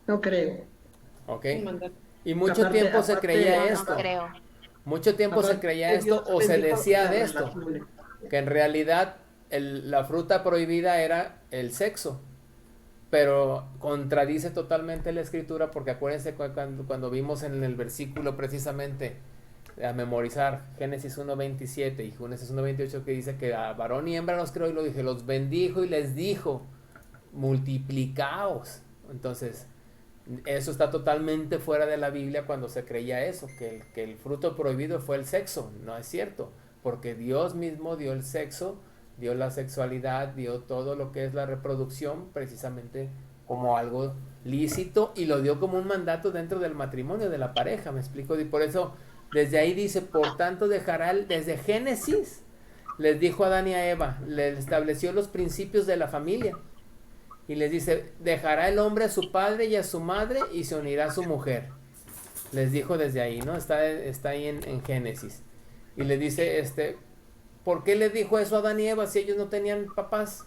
No creo. ¿Ok? Mandar- Y mucho Aparte- tiempo se aparte- creía No, esto. no creo. Mucho tiempo se Aparte, creía esto Dios o les se dijo decía la de esto. relación. Que en realidad la fruta prohibida era el sexo. Pero contradice totalmente la escritura, porque acuérdense cuando vimos en el versículo precisamente a memorizar Génesis 1.27 y Génesis 1.28, que dice que a varón y hembra los creó y lo dije, los bendijo y les dijo, multiplicaos. Entonces, eso está totalmente fuera de la Biblia cuando se creía eso, que el fruto prohibido fue el sexo. No es cierto, porque Dios mismo dio el sexo, dio la sexualidad, dio todo lo que es la reproducción precisamente como algo lícito y lo dio como un mandato dentro del matrimonio de la pareja, me explico, y por eso desde ahí dice, por tanto dejará, desde Génesis les dijo a Adán y a Eva, les estableció los principios de la familia y les dice, dejará el hombre a su padre y a su madre y se unirá a su mujer. Les dijo desde ahí, ¿no? Está ahí en Génesis. Y le dice, ¿por qué les dijo eso a Adán y Eva si ellos no tenían papás?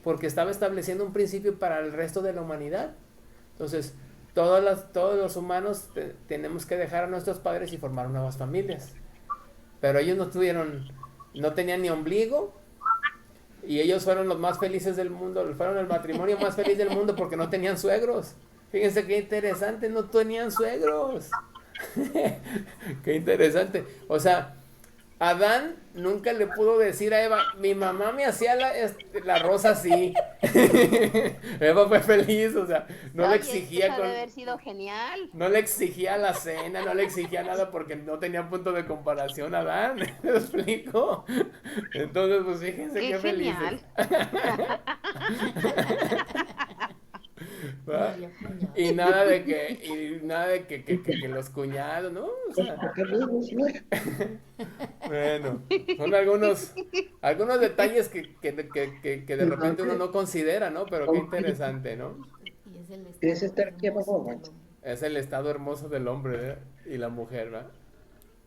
Porque estaba estableciendo un principio para el resto de la humanidad. Entonces, todos los humanos tenemos que dejar a nuestros padres y formar nuevas familias. Pero ellos no tenían ni ombligo, y ellos fueron los más felices del mundo, fueron el matrimonio más feliz del mundo porque no tenían suegros. Fíjense qué interesante, no tenían suegros. Qué interesante. O sea, Adán nunca le pudo decir a Eva, mi mamá me hacía la rosa así. Eva fue feliz, o sea, no le Oye, exigía eso debe haber sido genial. no le exigía la cena, no le exigía nada porque no tenía punto de comparación a Adán. ¿Me explico? Entonces, pues fíjense qué felices. Genial. ¿Va? Y nada de que los cuñados, ¿no? O sea, bueno, son algunos detalles que de repente uno no considera, ¿no? Pero qué interesante, ¿no? Y Es estar aquí abajo, hermoso del hombre. Es el estado hermoso del hombre, ¿eh? Y la mujer, ¿verdad?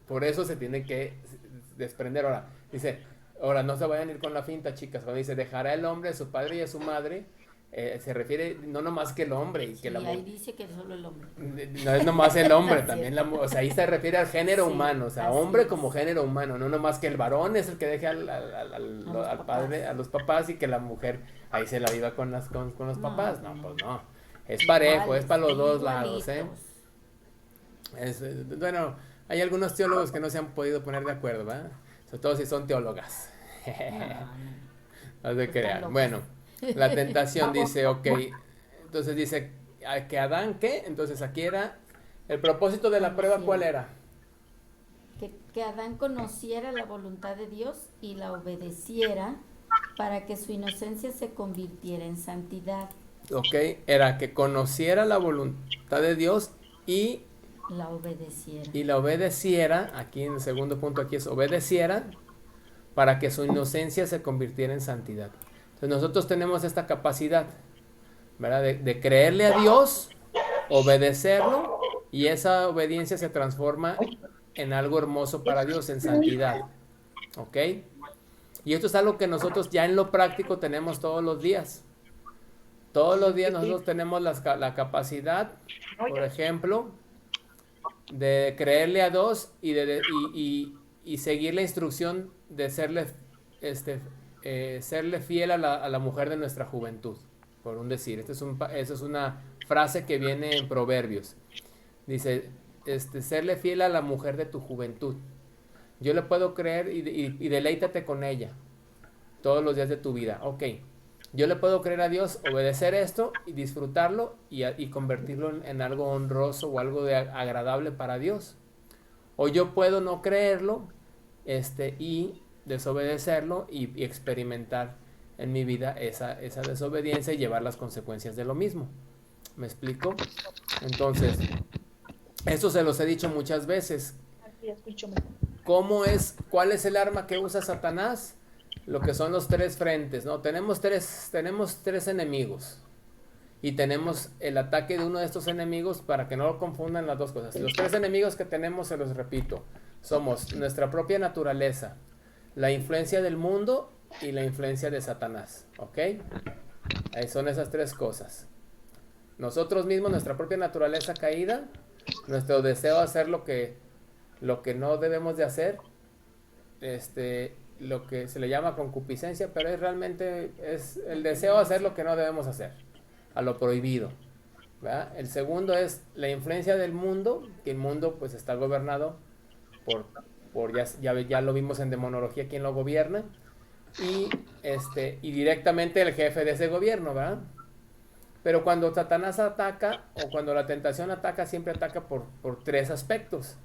Por eso se tiene que desprender. Ahora no se vayan a ir con la finta, chicas. Cuando dice, dejará el hombre a su padre y a su madre, se refiere no nomás que el hombre y que la Y mujer. ahí dice que solo el hombre. No es nomás el hombre, Sí. también o sea, ahí se refiere al género Sí, humano, o sea, así hombre es. como género humano, no nomás que el varón es el que deje al papás. padre, a los papás, y que la mujer ahí se la viva con los No, papás. No, no. pues no. Es parejo, Iguales, es para los dos lados, igualitos. Bueno, hay algunos teólogos que no se han podido poner de acuerdo, ¿verdad? Sobre todo si son teólogas. No se Están crean. locos. Bueno, la tentación dice, ok, entonces dice que Adán, ¿qué? Entonces aquí era, el propósito de la prueba, ¿cuál era? Que Adán conociera la voluntad de Dios y la obedeciera para que su inocencia se convirtiera en santidad. Ok, era que conociera la voluntad de Dios y La obedeciera. y la obedeciera, aquí en el segundo punto aquí es obedeciera, para que su inocencia se convirtiera en santidad. Entonces nosotros tenemos esta capacidad, ¿verdad? De creerle a Dios, obedecerlo, y esa obediencia se transforma en algo hermoso para Dios, en santidad. ¿Ok? Y esto es algo que nosotros ya en lo práctico tenemos todos los días. Todos los días nosotros tenemos la capacidad, por ejemplo, de creerle a Dios y seguir la instrucción de serle fiel a la mujer de nuestra juventud, por un decir. Esta es una frase que viene en Proverbios. Dice, serle fiel a la mujer de tu juventud. Yo le puedo creer y deleítate con ella todos los días de tu vida. Ok, yo le puedo creer a Dios, obedecer esto y disfrutarlo y convertirlo en algo honroso o algo agradable para Dios. O yo puedo no creerlo y desobedecerlo y experimentar en mi vida esa desobediencia y llevar las consecuencias de lo mismo. ¿Me explico? Entonces, esto se los he dicho muchas veces. ¿Cuál es el arma que usa Satanás? Lo que son los tres frentes, ¿no? Tenemos tres enemigos. Y tenemos el ataque de uno de estos enemigos, para que no lo confundan las dos cosas. Los tres enemigos que tenemos, se los repito, somos nuestra propia naturaleza, la influencia del mundo y la influencia de Satanás. ¿Ok? Ahí son esas tres cosas. Nosotros mismos, nuestra propia naturaleza caída, nuestro deseo de hacer lo que no debemos de hacer, lo que se le llama concupiscencia, pero realmente es el deseo de hacer lo que no debemos hacer, a lo prohibido, ¿verdad? El segundo es la influencia del mundo, que el mundo pues está gobernado por ya lo vimos en demonología quién lo gobierna, y directamente el jefe de ese gobierno, ¿verdad? Pero cuando Satanás ataca, o cuando la tentación ataca, siempre ataca por tres aspectos.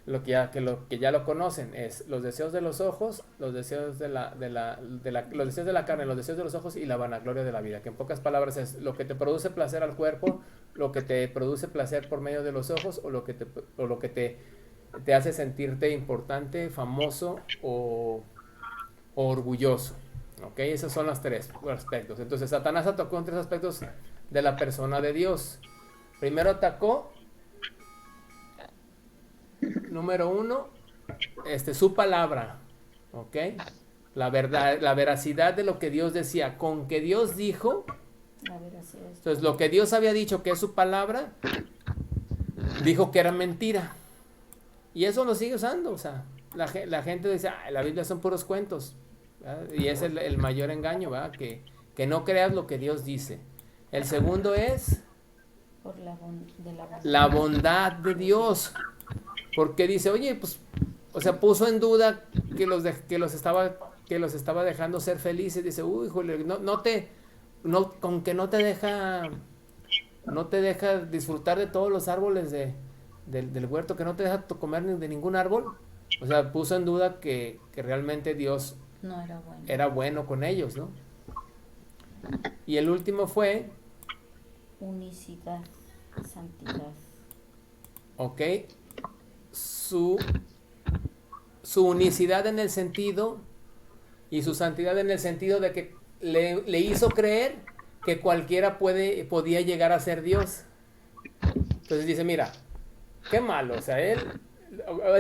Lo que ya lo conocen es los deseos de los ojos, los deseos los deseos de la carne, los deseos de los ojos y la vanagloria de la vida, que en pocas palabras es lo que te produce placer al cuerpo, lo que te produce placer por medio de los ojos, o lo que te hace sentirte importante, famoso o orgulloso. ¿Ok? Esos son los tres aspectos. Entonces Satanás atacó en tres aspectos de la persona de Dios. Primero atacó, número uno, su palabra, ¿ok? La verdad, la veracidad de lo que Dios decía, con que Dios dijo. Entonces, lo que Dios había dicho, que es su palabra, dijo que era mentira. Y eso lo sigue usando, o sea, la gente dice, la Biblia son puros cuentos, ¿verdad? Y es el mayor engaño, ¿verdad? Que no creas lo que Dios dice. El segundo es por la bondad de Dios. Porque dice, oye, pues, o sea, puso en duda que los estaba dejando ser felices. Dice, uy, híjole, con que no te deja disfrutar de todos los árboles del huerto, que no te deja comer de ningún árbol. O sea, puso en duda que realmente Dios no era bueno con ellos, ¿no? Y el último fue unicidad, santidad. Ok. Su unicidad en el sentido, y su santidad en el sentido de que le hizo creer que cualquiera podía llegar a ser Dios. Entonces dice, mira, qué malo, o sea, él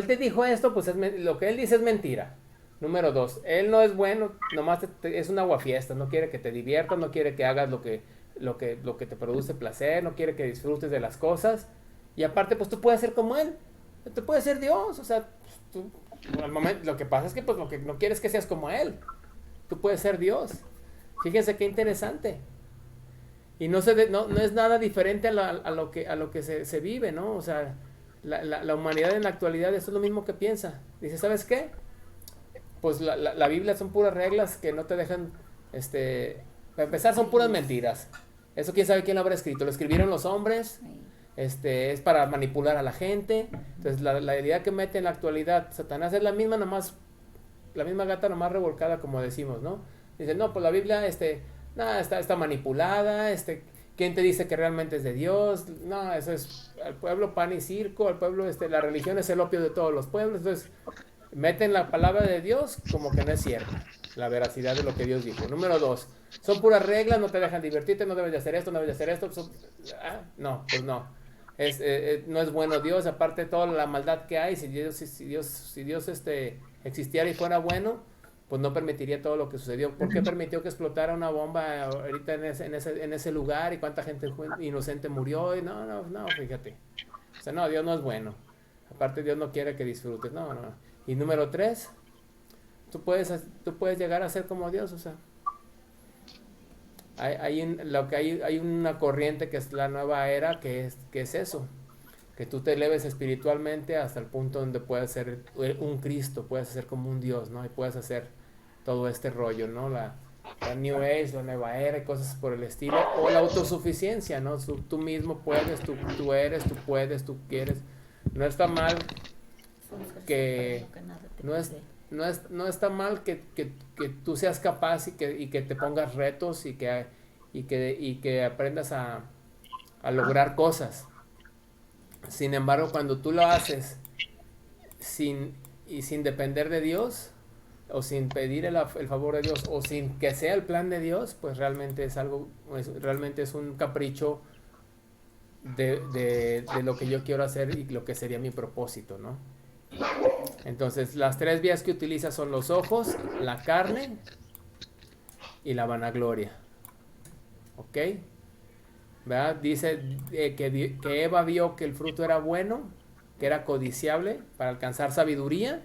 te dijo esto, pues lo que él dice es mentira. Número 2, él no es bueno, nomás es un aguafiestas, no quiere que te diviertas, no quiere que hagas lo que te produce placer, no quiere que disfrutes de las cosas, y aparte pues tú puedes ser como él, tú puedes ser Dios, o sea, tú, al momento, lo que pasa es que pues lo que no quieres es que seas como él, tú puedes ser Dios. Fíjense qué interesante. Y no es nada diferente a lo que se vive, ¿no? O sea, la humanidad en la actualidad, eso es lo mismo que piensa. Dice, ¿sabes qué? Pues la Biblia son puras reglas que no te dejan, para empezar son puras mentiras. Eso quién sabe quién lo habrá escrito. Lo escribieron los hombres, es para manipular a la gente. Entonces la idea que mete en la actualidad Satanás es la misma gata nomás revolcada, como decimos, ¿no? Dice, no, pues la Biblia, está manipulada, ¿Quién te dice que realmente es de Dios? No, eso es al pueblo pan y circo, al pueblo, la religión es el opio de todos los pueblos. Entonces, meten la palabra de Dios como que no es cierta, la veracidad de lo que Dios dijo. Número 2, son puras reglas, no te dejan divertirte, no debes de hacer esto, no debes de hacer esto. No, pues no. No es bueno Dios, aparte de toda la maldad que hay. Si Dios existiera y fuera bueno, pues no permitiría todo lo que sucedió. ¿Por qué permitió que explotara una bomba ahorita en ese lugar y cuánta gente inocente murió? Y no, fíjate. O sea, no, Dios no es bueno. Aparte, Dios no quiere que disfrutes. No. Y número 3, tú puedes llegar a ser como Dios. O sea, hay una corriente que es la nueva era, que es eso. Que tú te eleves espiritualmente hasta el punto donde puedas ser un Cristo, puedes ser como un Dios, ¿no? Y puedes hacer todo este rollo, ¿no? La New Age, la nueva era y cosas por el estilo. O la autosuficiencia, ¿no? Tú mismo puedes, tú eres, tú puedes, tú quieres. No está mal que... No está mal que tú seas capaz y que te pongas retos y que aprendas a lograr cosas. Sin embargo, cuando tú lo haces sin depender de Dios, o sin pedir el favor de Dios, o sin que sea el plan de Dios, pues realmente es un capricho de lo que yo quiero hacer y lo que sería mi propósito, ¿no? Entonces, las 3 vías que utiliza son los ojos, la carne y la vanagloria. ¿Ok? ¿Verdad? Dice que Eva vio que el fruto era bueno, que era codiciable para alcanzar sabiduría.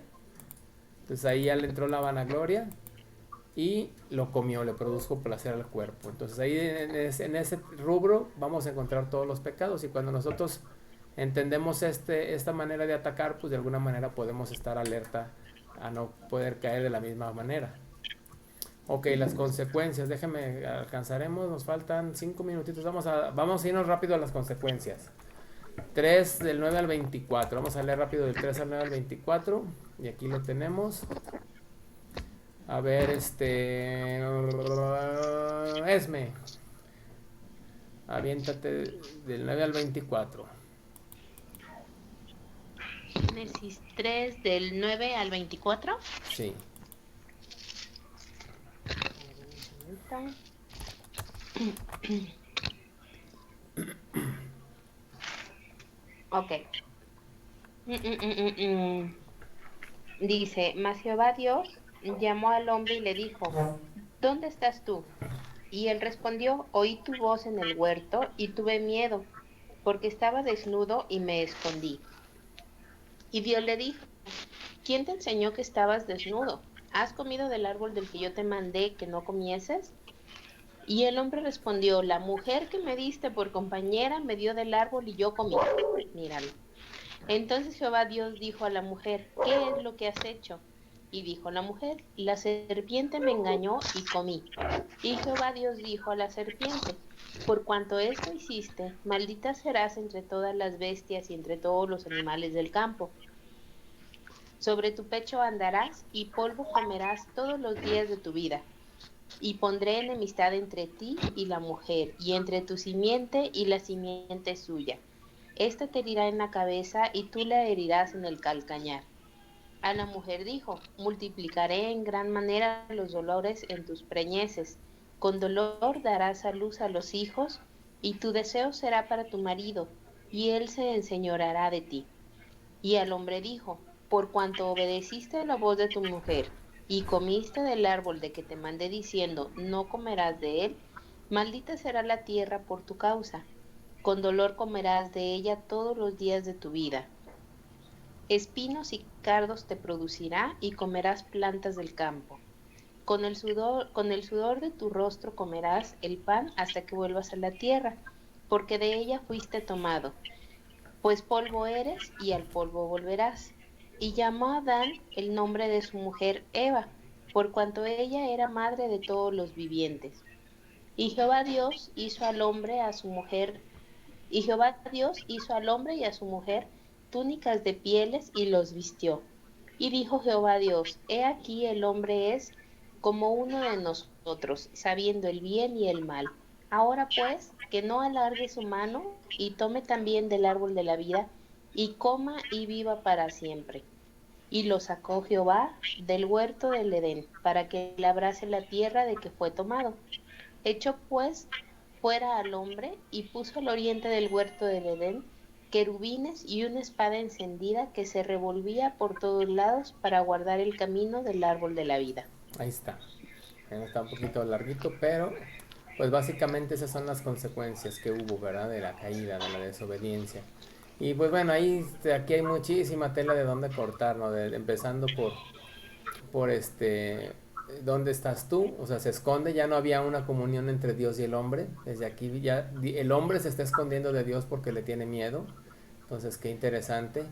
Entonces ahí ya le entró la vanagloria y lo comió, le produjo placer al cuerpo. Entonces ahí en ese rubro vamos a encontrar todos los pecados, y cuando nosotros entendemos esta manera de atacar, pues de alguna manera podemos estar alerta a no poder caer de la misma manera. Ok, las consecuencias, alcanzaremos, nos faltan 5 minutitos, vamos a irnos rápido a las consecuencias. 3 del 9 al 24, vamos a leer rápido del 3 al 9 al 24, y aquí lo tenemos. A ver, Esme, aviéntate del 9 al 24. Génesis 3 del 9 al 24. Sí. Ok. Dice, mas Jehová Dios llamó al hombre y le dijo, ¿dónde estás tú? Y él respondió, oí tu voz en el huerto y tuve miedo, porque estaba desnudo y me escondí. Y Dios le dijo, ¿quién te enseñó que estabas desnudo? ¿Has comido del árbol del que yo te mandé que no comieses? Y el hombre respondió, la mujer que me diste por compañera me dio del árbol y yo comí. Míralo. Entonces Jehová Dios dijo a la mujer, ¿qué es lo que has hecho? Y dijo la mujer, la serpiente me engañó y comí. Y Jehová Dios dijo a la serpiente, por cuanto esto hiciste, maldita serás entre todas las bestias y entre todos los animales del campo. Sobre tu pecho andarás y polvo comerás todos los días de tu vida. Y pondré enemistad entre ti y la mujer, y entre tu simiente y la simiente suya. Esta te herirá en la cabeza y tú la herirás en el calcañar. A la mujer dijo, multiplicaré en gran manera los dolores en tus preñeces. Con dolor darás a luz a los hijos, y tu deseo será para tu marido, y él se enseñoreará de ti. Y al hombre dijo, por cuanto obedeciste a la voz de tu mujer, y comiste del árbol de que te mandé diciendo, no comerás de él, maldita será la tierra por tu causa. Con dolor comerás de ella todos los días de tu vida. Espinos y cardos te producirá y comerás plantas del campo. Con el sudor de tu rostro comerás el pan hasta que vuelvas a la tierra, porque de ella fuiste tomado. Pues polvo eres y al polvo volverás. Y llamó a Adán el nombre de su mujer Eva, por cuanto ella era madre de todos los vivientes. Y Jehová Dios hizo al hombre y a su mujer túnicas de pieles y los vistió. Y dijo Jehová Dios, he aquí el hombre es como uno de nosotros, sabiendo el bien y el mal. Ahora pues, que no alargue su mano y tome también del árbol de la vida y coma y viva para siempre. Y lo sacó Jehová del huerto del Edén para que labrase la tierra de que fue tomado. Echó pues fuera al hombre y puso al oriente del huerto del Edén querubines y una espada encendida que se revolvía por todos lados para guardar el camino del árbol de la vida. Ahí está. Está un poquito larguito, pero pues básicamente esas son las consecuencias que hubo, ¿verdad? De la caída, de la desobediencia. Y pues bueno, ahí aquí hay muchísima tela de dónde cortar, ¿no? Empezando por ¿dónde estás tú? O sea, se esconde, ya no había una comunión entre Dios y el hombre. Desde aquí ya el hombre se está escondiendo de Dios porque le tiene miedo. Entonces, qué interesante.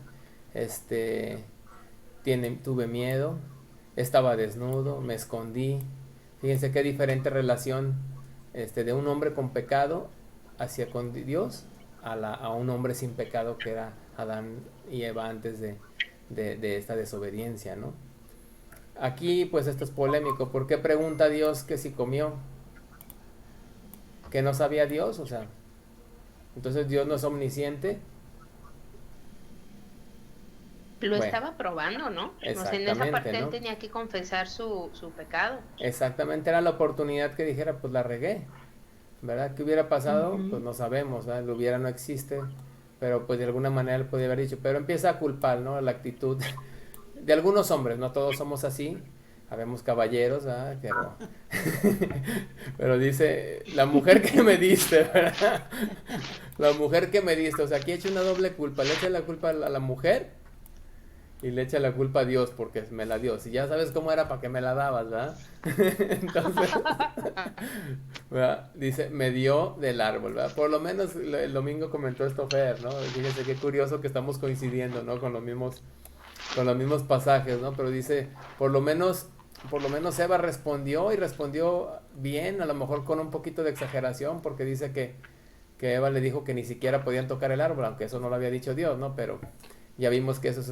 Tuve miedo, estaba desnudo, me escondí. Fíjense qué diferente relación de un hombre con pecado hacia con Dios a un hombre sin pecado que era Adán y Eva antes de esta desobediencia, ¿no? Aquí pues esto es polémico. ¿Por qué pregunta Dios que si comió? ¿Que no sabía Dios? O sea, entonces Dios no es omnisciente. Lo Bueno, estaba probando, ¿no? O sea, en esa exactamente, parte ¿no? él tenía que confesar su pecado. Exactamente, era la oportunidad que dijera, pues la regué, ¿verdad? ¿Qué hubiera pasado? Pues no sabemos, ¿verdad? El hubiera no existe, pero pues de alguna manera él podía haber dicho, pero empieza a culpar, ¿no? La actitud de algunos hombres, no todos somos así, habemos caballeros, ¿verdad? Pero dice, la mujer que me diste, ¿verdad? La mujer que me diste, o sea, aquí he hecho una doble culpa, le echa la culpa a la mujer y le echa la culpa a Dios porque me la dio. Si ya sabes cómo era, ¿para qué me la dabas, verdad? Entonces, ¿verdad? Dice, me dio del árbol, ¿verdad? Por lo menos el domingo comentó esto Fer, ¿no? Fíjense qué curioso que estamos coincidiendo, ¿no? Con los mismos pasajes, ¿no? Pero dice, por lo menos Eva respondió y respondió bien, a lo mejor con un poquito de exageración, porque dice que Eva le dijo que ni siquiera podían tocar el árbol, aunque eso no lo había dicho Dios, ¿no? Pero ya vimos que eso es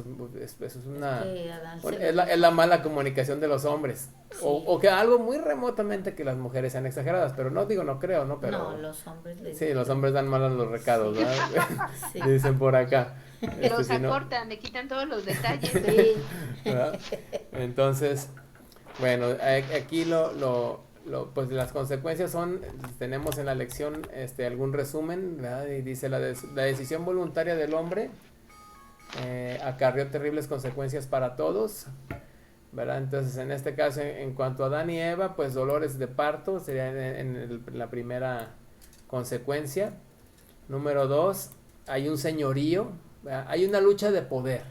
una... es la mala comunicación de los hombres. Sí. O que algo muy remotamente que las mujeres sean exageradas, pero no digo, no creo, ¿no? Pero, No, los hombres les sí, los hombres dan mal a los recados, ¿verdad? Sí. Dicen por acá. Los Si no, acortan, le quitan todos los detalles. Sí. ¿verdad? Entonces, bueno, aquí pues las consecuencias son, tenemos en la lección algún resumen, ¿verdad? Y dice la decisión voluntaria del hombre acarreó terribles consecuencias para todos, ¿verdad? Entonces, en este caso, en cuanto a Adán y Eva, pues dolores de parto sería en la primera consecuencia. Número 2, hay un señorío, ¿verdad? Hay una lucha de poder.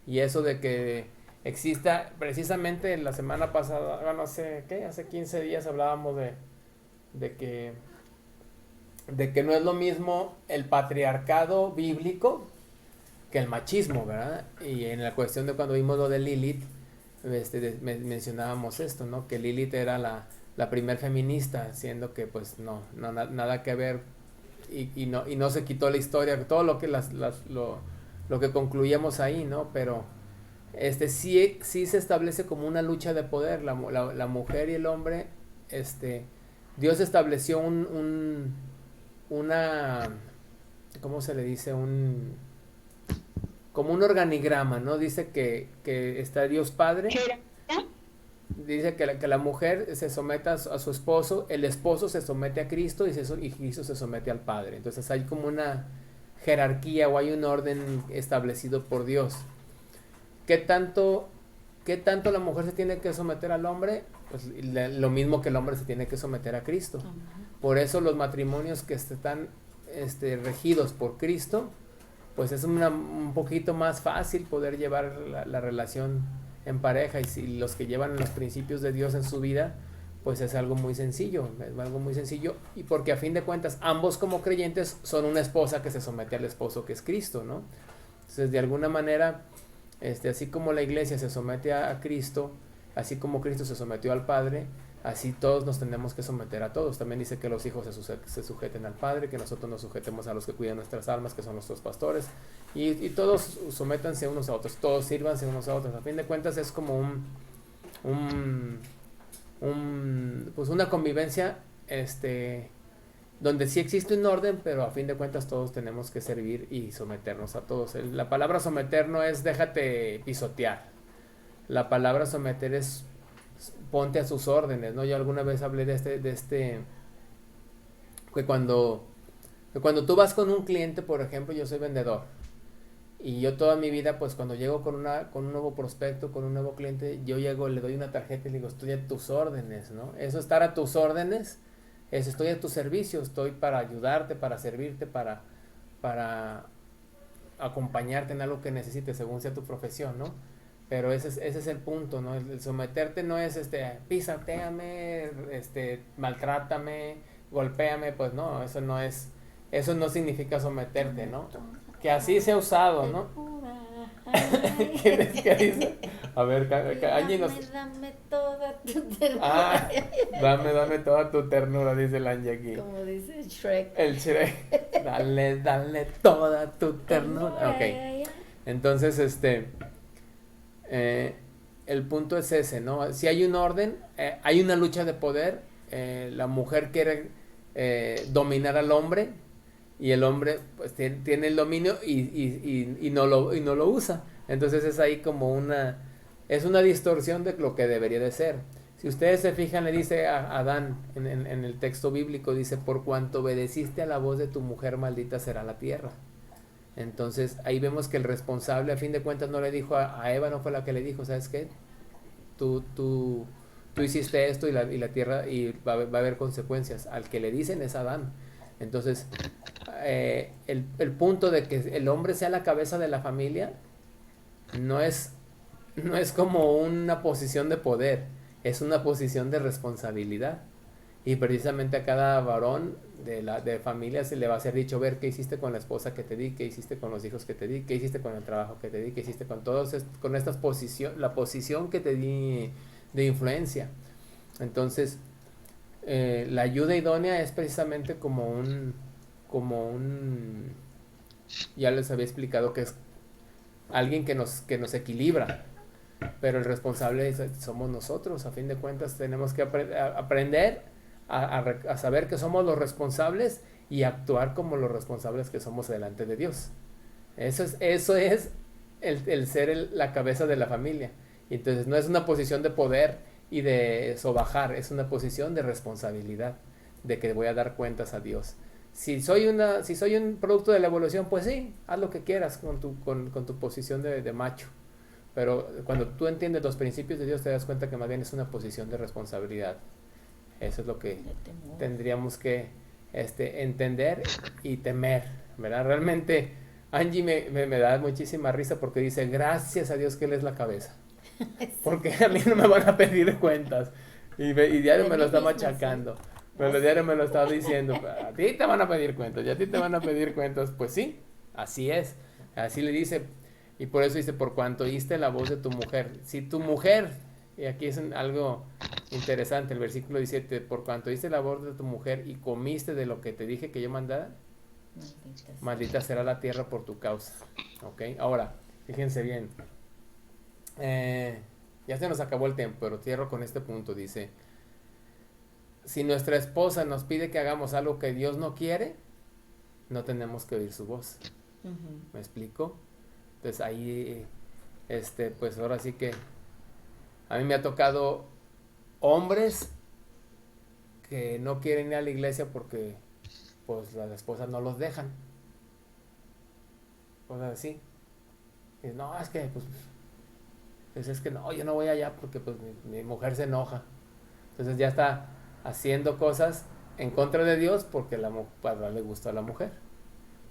Y eso de que exista, precisamente la semana pasada, no sé qué, hace 15 días hablábamos de que no es lo mismo el patriarcado bíblico que el machismo, ¿verdad? Y en la cuestión de cuando vimos lo de Lilith, mencionábamos esto, ¿no? Que Lilith era la primer feminista, siendo que pues no nada que ver y no se quitó la historia, todo lo que lo que concluíamos ahí, ¿no? Pero sí se establece como una lucha de poder, la mujer y el hombre, Dios estableció una, ¿cómo se le dice? Como un organigrama, ¿no? Dice que está Dios Padre. Dice que la mujer se somete a su esposo, el esposo se somete a Cristo y Cristo se somete al Padre. Entonces hay como una jerarquía o hay un orden establecido por Dios. ¿Qué tanto la mujer se tiene que someter al hombre? Pues lo mismo que el hombre se tiene que someter a Cristo. Por eso los matrimonios que están regidos por Cristo, pues es un poquito más fácil poder llevar la relación en pareja, y si los que llevan los principios de Dios en su vida, pues es algo muy sencillo, y porque a fin de cuentas ambos como creyentes son una esposa que se somete al esposo que es Cristo, ¿no? Entonces de alguna manera, así como la iglesia se somete a Cristo, así como Cristo se sometió al Padre, así todos nos tenemos que someter a todos. También dice que los hijos se sujeten al Padre, que nosotros nos sujetemos a los que cuidan nuestras almas, que son nuestros pastores, y todos sométanse unos a otros, todos sírvanse unos a otros. A fin de cuentas es como pues una convivencia donde sí existe un orden, pero a fin de cuentas todos tenemos que servir y someternos a todos. La palabra someter no es déjate pisotear. La palabra someter es ponte a sus órdenes, ¿no? Yo alguna vez hablé que cuando tú vas con un cliente, por ejemplo, yo soy vendedor, y yo toda mi vida, pues cuando llego con un nuevo prospecto, con un nuevo cliente, yo llego, le doy una tarjeta y le digo, estoy a tus órdenes, ¿no? Eso, estar a tus órdenes, es estoy a tu servicio, estoy para ayudarte, para servirte, para acompañarte en algo que necesites, según sea tu profesión, ¿no? Pero ese es el punto, ¿no? El someterte no es, pisatéame, maltrátame, golpéame, pues no, eso no significa someterte, ¿no? Que así se ha usado, ¿no? ¿Qué dice? A ver, Angie nos... Dame toda tu ternura. Dame toda tu ternura, dice el Angie aquí. Como dice Shrek. El Shrek. Dale toda tu ternura. Ok. Entonces, el punto es ese, ¿no? Si hay un orden, hay una lucha de poder, la mujer quiere dominar al hombre, y el hombre pues tiene el dominio y no lo usa. Entonces es ahí como es una distorsión de lo que debería de ser. Si ustedes se fijan, le dice a Adán en el texto bíblico, dice, por cuanto obedeciste a la voz de tu mujer, maldita será la tierra. Entonces ahí vemos que el responsable, a fin de cuentas, no le dijo a Eva, no fue la que le dijo, ¿sabes qué? Tú hiciste esto y la tierra, y va a haber consecuencias. Al que le dicen es Adán. Entonces el punto de que el hombre sea la cabeza de la familia no es como una posición de poder, es una posición de responsabilidad. Y precisamente a cada varón de familia se le va a ser dicho, ver qué hiciste con la esposa que te di, qué hiciste con los hijos que te di, qué hiciste con el trabajo que te di, qué hiciste con con estas la posición que te di de influencia. Entonces la ayuda idónea es precisamente como un ya les había explicado que es alguien que nos equilibra, pero el responsable somos nosotros. A fin de cuentas tenemos que aprender a saber que somos los responsables y actuar como los responsables que somos delante de Dios. Eso es el ser la cabeza de la familia. Y entonces no es una posición de poder y de sobajar, es una posición de responsabilidad, de que voy a dar cuentas a Dios. Si soy un producto de la evolución, pues sí, haz lo que quieras con tu posición de macho. Pero cuando tú entiendes los principios de Dios, te das cuenta que más bien es una posición de responsabilidad. Eso es lo que tendríamos que entender y temer, ¿verdad? Realmente Angie me da muchísima risa porque dice, gracias a Dios que Él es la cabeza. Porque a mí no me van a pedir cuentas. Y diario me lo está machacando. Pero diario me lo está diciendo, a ti te van a pedir cuentas, y a ti te van a pedir cuentas. Pues sí, así es. Así le dice. Y por eso dice, por cuanto oíste la voz de tu mujer. Si tu mujer, y aquí es algo interesante, el versículo 17, por cuanto oíste la voz de tu mujer y comiste de lo que te dije que yo mandara, maldita será la tierra por tu causa. ¿Ok? Ahora, fíjense bien. Ya se nos acabó el tiempo, pero cierro con este punto. Dice, si nuestra esposa nos pide que hagamos algo que Dios no quiere, no tenemos que oír su voz. ¿Me explico? Entonces ahí, pues ahora sí que a mí me ha tocado hombres que no quieren ir a la iglesia porque pues las esposas no los dejan. Cosas así. Y no, es que pues es que no, yo no voy allá porque pues mi mujer se enoja. Entonces ya está haciendo cosas en contra de Dios porque para darle gusto a la mujer,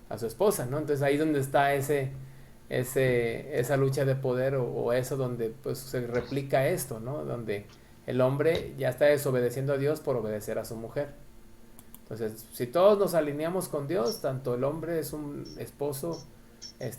a su esposa, ¿no? Entonces ahí es donde está esa lucha de poder o eso donde pues se replica esto, ¿no? Donde el hombre ya está desobedeciendo a Dios por obedecer a su mujer. Entonces, si todos nos alineamos con Dios, tanto el hombre es un esposo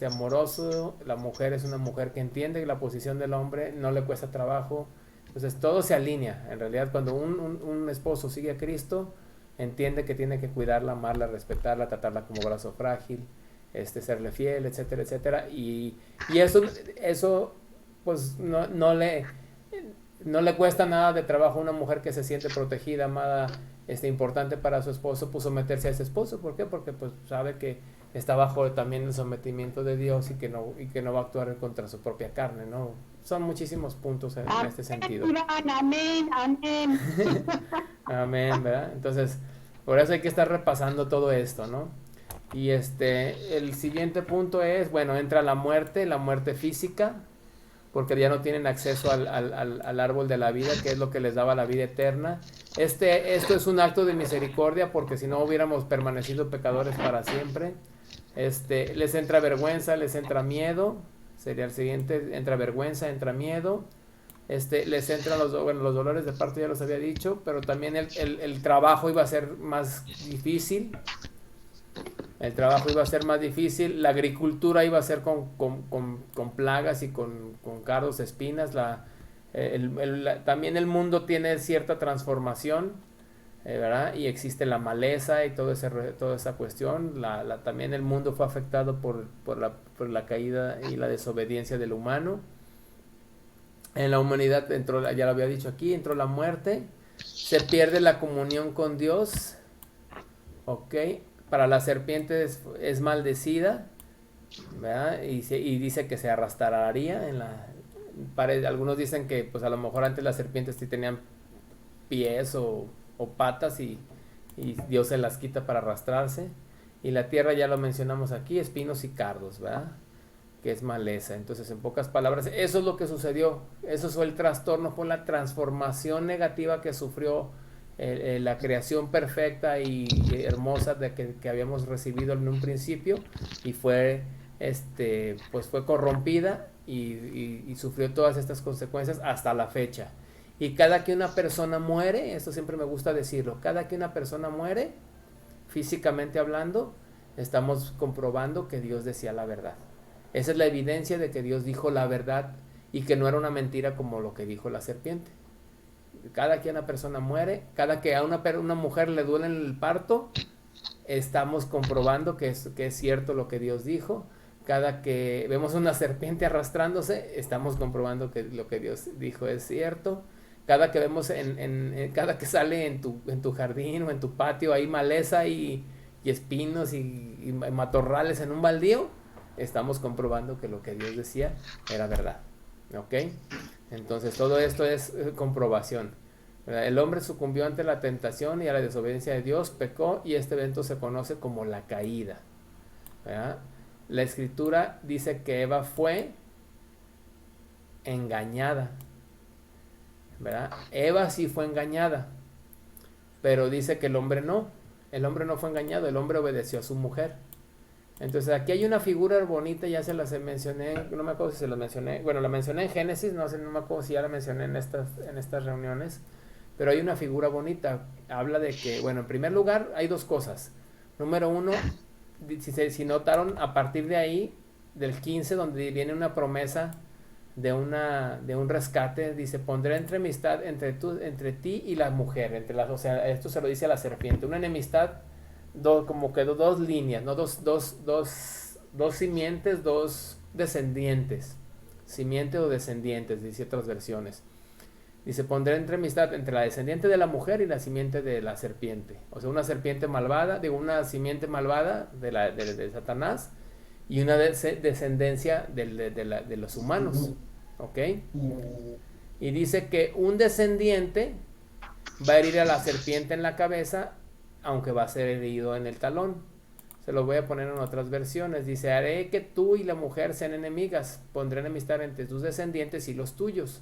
amoroso, la mujer es una mujer que entiende la posición del hombre, no le cuesta trabajo. Entonces todo se alinea. En realidad cuando un esposo sigue a Cristo, entiende que tiene que cuidarla, amarla, respetarla, tratarla como brazo frágil, serle fiel, etcétera, etcétera. Y eso pues no le cuesta nada de trabajo a una mujer que se siente protegida, amada, importante para su esposo, pues someterse a ese esposo. ¿Por qué? Porque pues sabe que está bajo también el sometimiento de Dios y que no va a actuar contra su propia carne, ¿no? Son muchísimos puntos en este sentido. Amén, amén. Amén, ¿verdad? Entonces, por eso hay que estar repasando todo esto, ¿no? Y el siguiente punto es, bueno, entra la muerte física, porque ya no tienen acceso al árbol de la vida, que es lo que les daba la vida eterna. Esto es un acto de misericordia, porque si no hubiéramos permanecido pecadores para siempre. Les entra vergüenza, les entra miedo, sería el siguiente, entra vergüenza, entra miedo. Les entran los dolores de parto, ya los había dicho, pero también el trabajo iba a ser más difícil. El trabajo iba a ser más difícil, la agricultura iba a ser con plagas y con cardos, espinas. También el mundo tiene cierta transformación, ¿verdad? Y existe la maleza y toda esa cuestión. También el mundo fue afectado por la caída y la desobediencia del humano. En la humanidad entró, ya lo había dicho aquí, entró la muerte, se pierde la comunión con Dios, ¿ok? Para la serpiente es maldecida, ¿verdad? Y dice que se arrastraría algunos dicen que pues a lo mejor antes las serpientes sí tenían pies o patas y Dios se las quita para arrastrarse. Y la tierra ya lo mencionamos aquí, espinos y cardos, ¿verdad? Que es maleza. Entonces, en pocas palabras, eso es lo que sucedió. Eso fue el trastorno, fue la transformación negativa que sufrió la creación perfecta y hermosa que habíamos recibido en un principio, y fue corrompida y sufrió todas estas consecuencias hasta la fecha. Y cada que una persona muere, esto siempre me gusta decirlo, cada que una persona muere, físicamente hablando, estamos comprobando que Dios decía la verdad. Esa es la evidencia de que Dios dijo la verdad y que no era una mentira como lo que dijo la serpiente. Cada que una persona muere, cada que a una mujer le duele el parto, estamos comprobando que es cierto lo que Dios dijo. Cada que vemos una serpiente arrastrándose, estamos comprobando que lo que Dios dijo es cierto. Cada que vemos cada que sale en tu jardín o en tu patio hay maleza y espinos y matorrales en un baldío, estamos comprobando que lo que Dios decía era verdad. ¿Ok? Entonces todo esto es comprobación. El hombre sucumbió ante la tentación y a la desobediencia de Dios, pecó, y este evento se conoce como la caída. ¿Verdad? La escritura dice que Eva fue engañada. ¿Verdad? Eva sí fue engañada, pero dice que el hombre no fue engañado, el hombre obedeció a su mujer. Entonces aquí hay una figura bonita, ya se las mencioné, no me acuerdo si se las mencioné, bueno, la mencioné en Génesis, no me acuerdo si ya la mencioné en estas reuniones, pero hay una figura bonita, habla de que, bueno, en primer lugar hay dos cosas. Número uno, si notaron, a partir de ahí, del 15, donde viene una promesa de un rescate, dice, pondré enemistad entre ti y la mujer, o sea, esto se lo dice a la serpiente, una enemistad, como que dos líneas, ¿no? Dos simientes, dos descendientes, simiente o descendientes, dice otras versiones. Dice, pondré enemistad entre la descendiente de la mujer y la simiente de la serpiente. O sea, una serpiente malvada, una simiente malvada de Satanás, y una descendencia de los humanos. ¿Ok? Y dice que un descendiente va a herir a la serpiente en la cabeza, aunque va a ser herido en el talón. Se lo voy a poner en otras versiones. Dice, haré que tú y la mujer sean enemigas, pondré enemistad entre tus descendientes y los tuyos.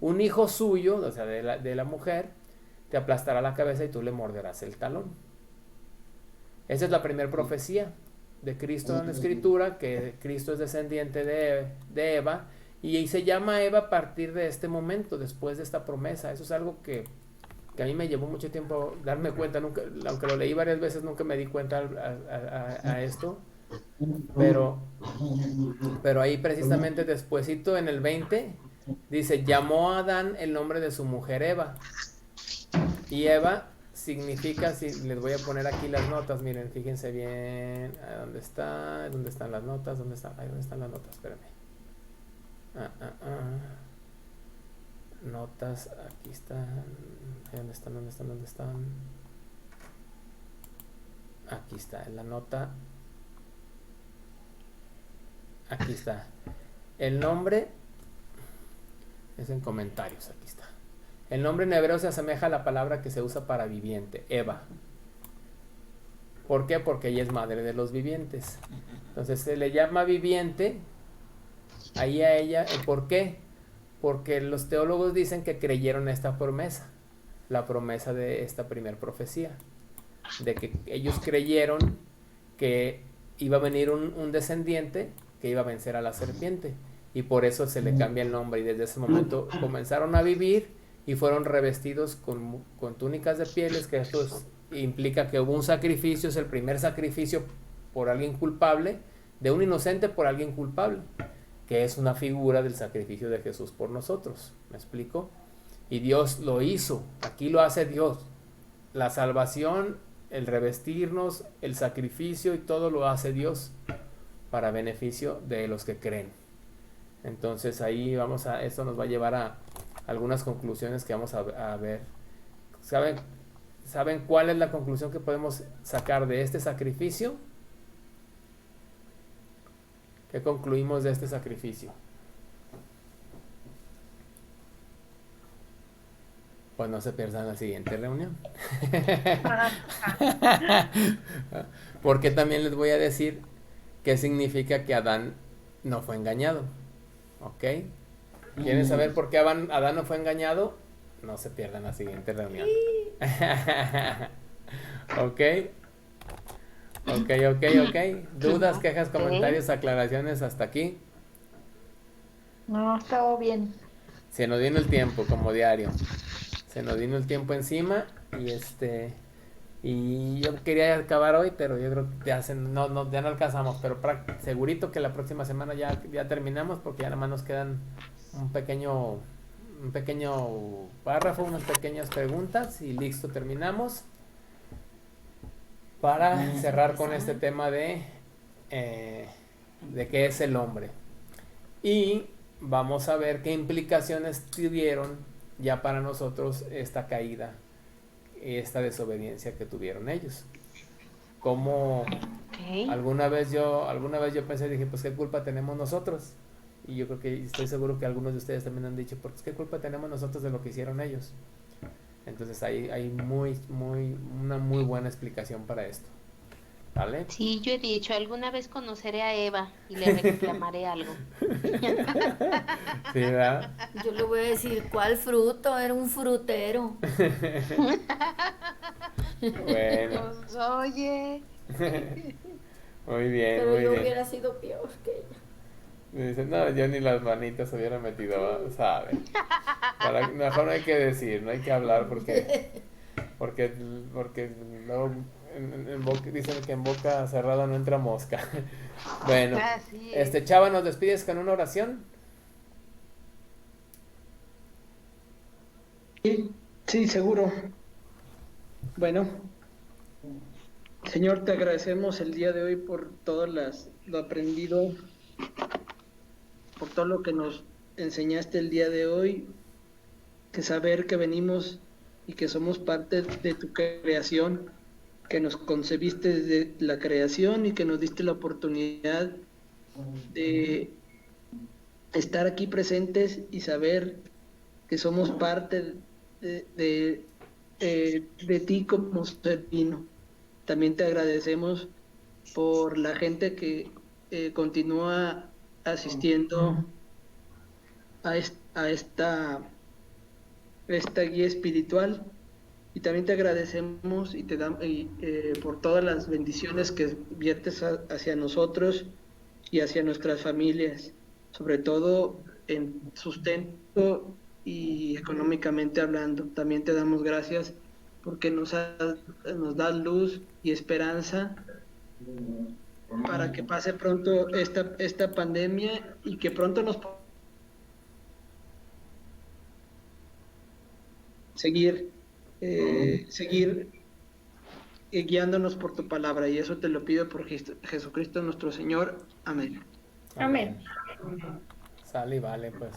Un hijo suyo, o sea, de la mujer, te aplastará la cabeza y tú le morderás el talón. Esa es la primera profecía de Cristo en la Escritura, que Cristo es descendiente de Eva, y se llama Eva a partir de este momento, después de esta promesa. Eso es algo que a mí me llevó mucho tiempo darme cuenta, aunque lo leí varias veces, nunca me di cuenta a esto, pero ahí precisamente despuesito en el 20 dice, llamó a Adán el nombre de su mujer Eva, y Eva significa, si les voy a poner aquí las notas, miren, fíjense bien, ¿dónde están las notas? ¿Dónde están las notas? Espérame. Notas, aquí están. ¿Dónde están? Aquí está, en la nota. Aquí está. El nombre es en comentarios, aquí está. El nombre en hebreo se asemeja a la palabra que se usa para viviente, Eva. ¿Por qué? Porque ella es madre de los vivientes. Entonces se le llama viviente ahí a ella. ¿Por qué? Porque los teólogos dicen que creyeron esta promesa, la promesa de esta primer profecía, de que ellos creyeron que iba a venir un descendiente que iba a vencer a la serpiente, y por eso se le cambia el nombre, y desde ese momento comenzaron a vivir y fueron revestidos con túnicas de pieles, que esto implica que hubo un sacrificio, es el primer sacrificio por alguien culpable, de un inocente por alguien culpable, que es una figura del sacrificio de Jesús por nosotros. ¿Me explico? Y Dios lo hizo, aquí lo hace Dios. La salvación, el revestirnos, el sacrificio y todo lo hace Dios para beneficio de los que creen. Entonces ahí esto nos va a llevar a algunas conclusiones que vamos a ver. ¿Saben cuál es la conclusión que podemos sacar de este sacrificio? ¿Qué concluimos de este sacrificio? Pues no se pierdan la siguiente reunión. Porque también les voy a decir qué significa que Adán no fue engañado. ¿Ok? ¿Quieren saber por qué Adán no fue engañado? No se pierdan la siguiente reunión. ¿Ok? Ok. ¿Dudas, quejas, comentarios, aclaraciones hasta aquí? No, estaba bien. Se nos vino el tiempo, como diario. Se nos vino el tiempo encima y yo quería acabar hoy, pero yo creo que ya no alcanzamos, pero segurito que la próxima semana ya terminamos, porque ya nada más nos quedan un pequeño párrafo, unas pequeñas preguntas y listo, terminamos para cerrar con este tema de qué es el hombre. Y vamos a ver qué implicaciones tuvieron ya para nosotros esta caída, esta desobediencia que tuvieron ellos. Como alguna vez yo pensé, dije, pues qué culpa tenemos nosotros. Y yo creo que estoy seguro que algunos de ustedes también han dicho, pues qué culpa tenemos nosotros de lo que hicieron ellos. Entonces hay una muy buena explicación para esto. ¿Vale? Sí, yo he dicho, alguna vez conoceré a Eva y le reclamaré algo. Sí, ¿verdad? Yo le voy a decir, ¿cuál fruto? Era un frutero. Bueno. Pues, oye. Muy bien, Pero muy yo bien. hubiera sido peor que ella. Dice, no, yo ni las manitas hubiera metido, ¿sabes? Mejor no hay que decir, no hay que hablar porque luego dicen que en boca cerrada no entra mosca. Bueno, Así es. Chava, ¿nos despides con una oración? Sí, seguro. Bueno, Señor, te agradecemos el día de hoy por todo lo aprendido, por todo lo que nos enseñaste el día de hoy, que saber que venimos y que somos parte de tu creación, que nos concebiste desde la creación y que nos diste la oportunidad de estar aquí presentes y saber que somos parte de ti como ser divino. También te agradecemos por la gente que continúa asistiendo a esta guía espiritual, y también te agradecemos y te damos por todas las bendiciones que viertes hacia nosotros y hacia nuestras familias, sobre todo en sustento y económicamente hablando. También te damos gracias porque nos das luz y esperanza para que pase pronto esta pandemia y que pronto nos seguir guiándonos por tu palabra, y eso te lo pido por Jesucristo nuestro Señor. Amén. Amén. Sale y vale, pues.